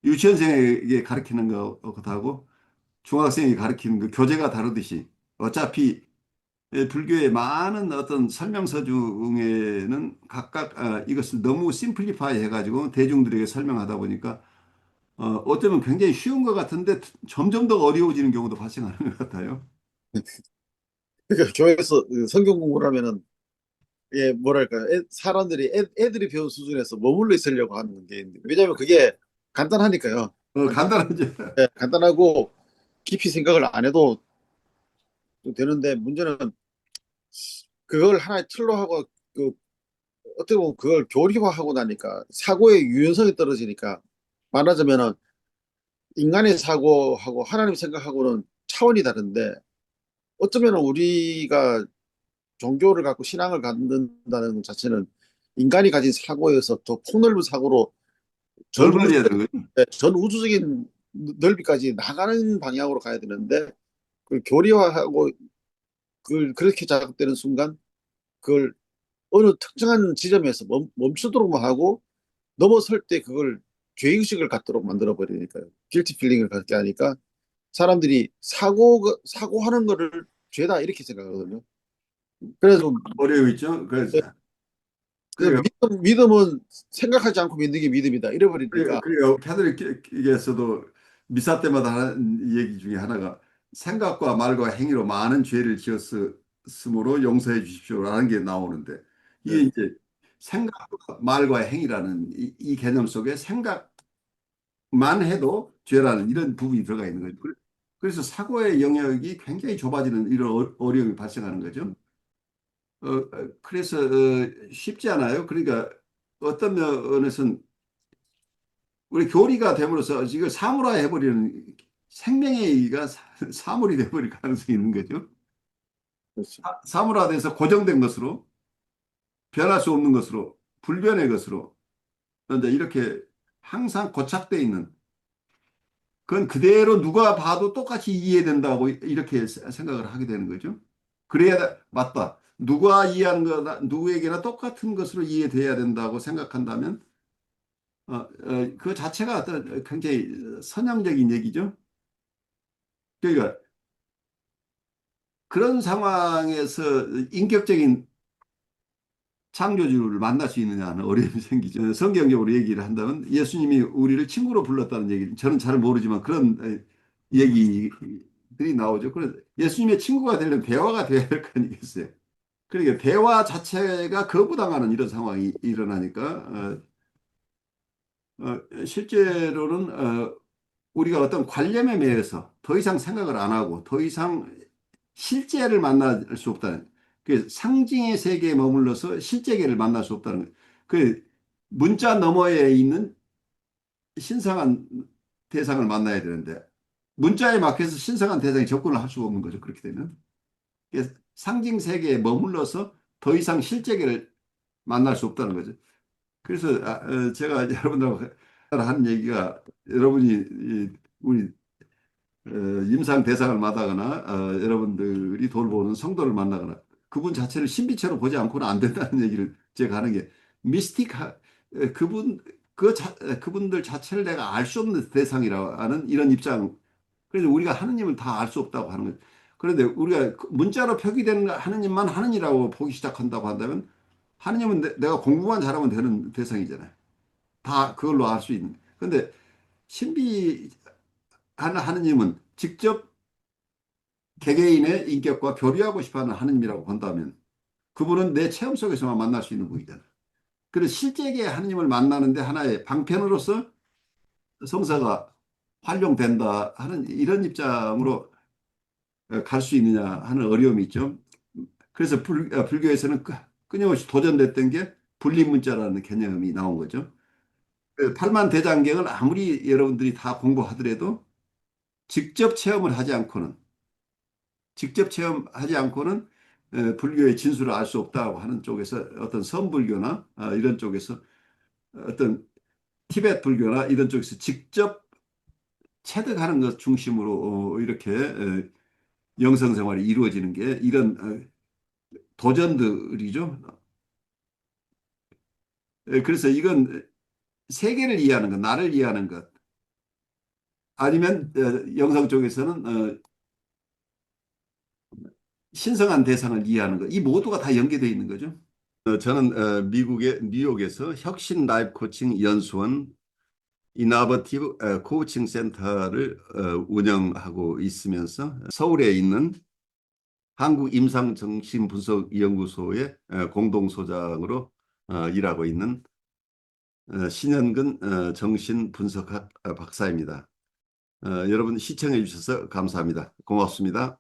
유치원생에게 가르치는 것하고 중학생에게 가르치는 그 교재가 다르듯이 어차피 불교의 많은 어떤 설명서 중에는 각각 이것을 너무 심플리파이 해가지고 대중들에게 설명하다 보니까 어쩌면 굉장히 쉬운 것 같은데 점점 더 어려워지는 경우도 발생하는 것 같아요. 그러니까 교회에서 그 성경 공부를 하면은 뭐랄까 사람들이 애들이 배운 수준에서 머물러 있으려고 하는 게 있는데 왜냐하면 그게 간단하니까요. 간단하죠. 간단하고 깊이 생각을 안 해도 되는데 문제는 그걸 하나의 틀로 하고 그 어떻게 보면 그걸 교리화하고 나니까 사고의 유연성이 떨어지니까 말하자면은 인간의 사고하고 하나님 생각하고는 차원이 다른데 어쩌면 우리가 종교를 갖고 신앙을 갖는다는 것 자체는 인간이 가진 사고에서 더 폭넓은 사고로 전 우주, 넓어져야 되는 거죠. 전 우주적인 넓이까지 나가는 방향으로 가야 되는데 그걸 교리화하고 그걸 그렇게 작업되는 순간 그걸 어느 특정한 지점에서 멈추도록만 하고 넘어설 때 그걸 죄의식을 갖도록 만들어 버리니까요. 길티 필링을 갖게 하니까 사람들이 사고하는 거를 죄다 이렇게 생각하거든요. 그래서 어려워 있죠. 그래서 그래요. 믿음은 생각하지 않고 믿는 게 믿음이다. 그래요. 이래버리니까. 그래요. 캐톨릭에서도 미사 때마다 하는 얘기 중에 하나가 생각과 말과 행위로 많은 죄를 지었으므로 용서해 주십시오라는 게 나오는데 이게 네, 이제 생각과 말과 행위라는 이 개념 속에 생각만 해도 죄라는 이런 부분이 들어가 있는 거죠. 그래서 사고의 영역이 굉장히 좁아지는 이런 어려움이 발생하는 거죠. 그래서 쉽지 않아요. 그러니까 어떤 면에서는 우리 교리가 됨으로써 이걸 사물화 해버리는 생명의 의의가 사물이 돼버릴 가능성이 있는 거죠. 그렇죠. 사물화돼서 고정된 것으로 변할 수 없는 것으로 불변의 것으로 이제 이렇게 항상 고착돼 있는 그건 그대로 누가 봐도 똑같이 이해된다고 이렇게 생각을 하게 되는 거죠. 그래야 맞다. 누가 이해하는 거나 누구에게나 똑같은 것으로 이해돼야 된다고 생각한다면 그 자체가 어떤 굉장히 선형적인 얘기죠. 그러니까 그런 상황에서 인격적인 창조주를 만날 수 있느냐는 어려움이 생기죠. 성경적으로 얘기를 한다면 예수님이 우리를 친구로 불렀다는 얘기, 저는 잘 모르지만 그런 얘기들이 나오죠. 그래서 예수님의 친구가 되려면 대화가 돼야 될 거 아니겠어요. 그러니까 대화 자체가 거부당하는 이런 상황이 일어나니까 실제로는 우리가 어떤 관념에 매여서 더 이상 생각을 안 하고 더 이상 실제를 만날 수 없다는 그 상징의 세계에 머물러서 실제계를 만날 수 없다는 거예요. 그 문자 너머에 있는 신성한 대상을 만나야 되는데 문자에 막혀서 신성한 대상에 접근을 할 수가 없는 거죠. 그렇게 되면 상징 세계에 머물러서 더 이상 실제계를 만날 수 없다는 거죠. 그래서 제가 여러분들하고 하는 얘기가 여러분이 우리 임상 대상을 만나거나 여러분들이 돌보는 성도를 만나거나 그분 자체를 신비체로 보지 않고는 안 된다는 얘기를 제가 하는 게 그분 그분들 자체를 내가 알 수 없는 대상이라는 이런 입장. 그래서 우리가 하느님을 다 알 수 없다고 하는 거예요. 그런데 우리가 문자로 표기되는 하느님만 하느니라고 보기 시작한다고 한다면 하느님은 내가 공부만 잘하면 되는 대상이잖아요. 다 그걸로 알 수 있는. 그런데 신비한 하느님은 직접 개개인의 인격과 교류하고 싶어하는 하느님이라고 본다면 그분은 내 체험 속에서만 만날 수 있는 분이잖아요. 그래서 실제계 하느님을 만나는데 하나의 방편으로서 성사가 활용된다 하는 이런 입장으로 갈 수 있느냐 하는 어려움이 있죠. 그래서 불교에서는 끊임없이 도전됐던 게 분리문자라는 개념이 나온 거죠. 그 팔만대장경을 아무리 여러분들이 다 공부하더라도 직접 체험을 하지 않고는 직접 체험하지 않고는 불교의 진수를 알 수 없다고 하는 쪽에서 어떤 선불교나 이런 쪽에서 어떤 티베트 불교나 이런 쪽에서 직접 체득하는 것 중심으로 이렇게 영성 생활이 이루어지는 게 이런 도전들이죠. 그래서 이건 세계를 이해하는 것, 나를 이해하는 것, 아니면 영성 쪽에서는 신성한 대상을 이해하는 것, 이 모두가 다 연계되어 있는 거죠. 저는 미국의 뉴욕에서 혁신 라이프 코칭 연수원 이너버티브 코칭 센터를 운영하고 있으면서 서울에 있는 한국임상정신분석연구소의 공동소장으로 일하고 있는 신현근 정신분석학 박사입니다. 여러분 시청해 주셔서 감사합니다. 고맙습니다.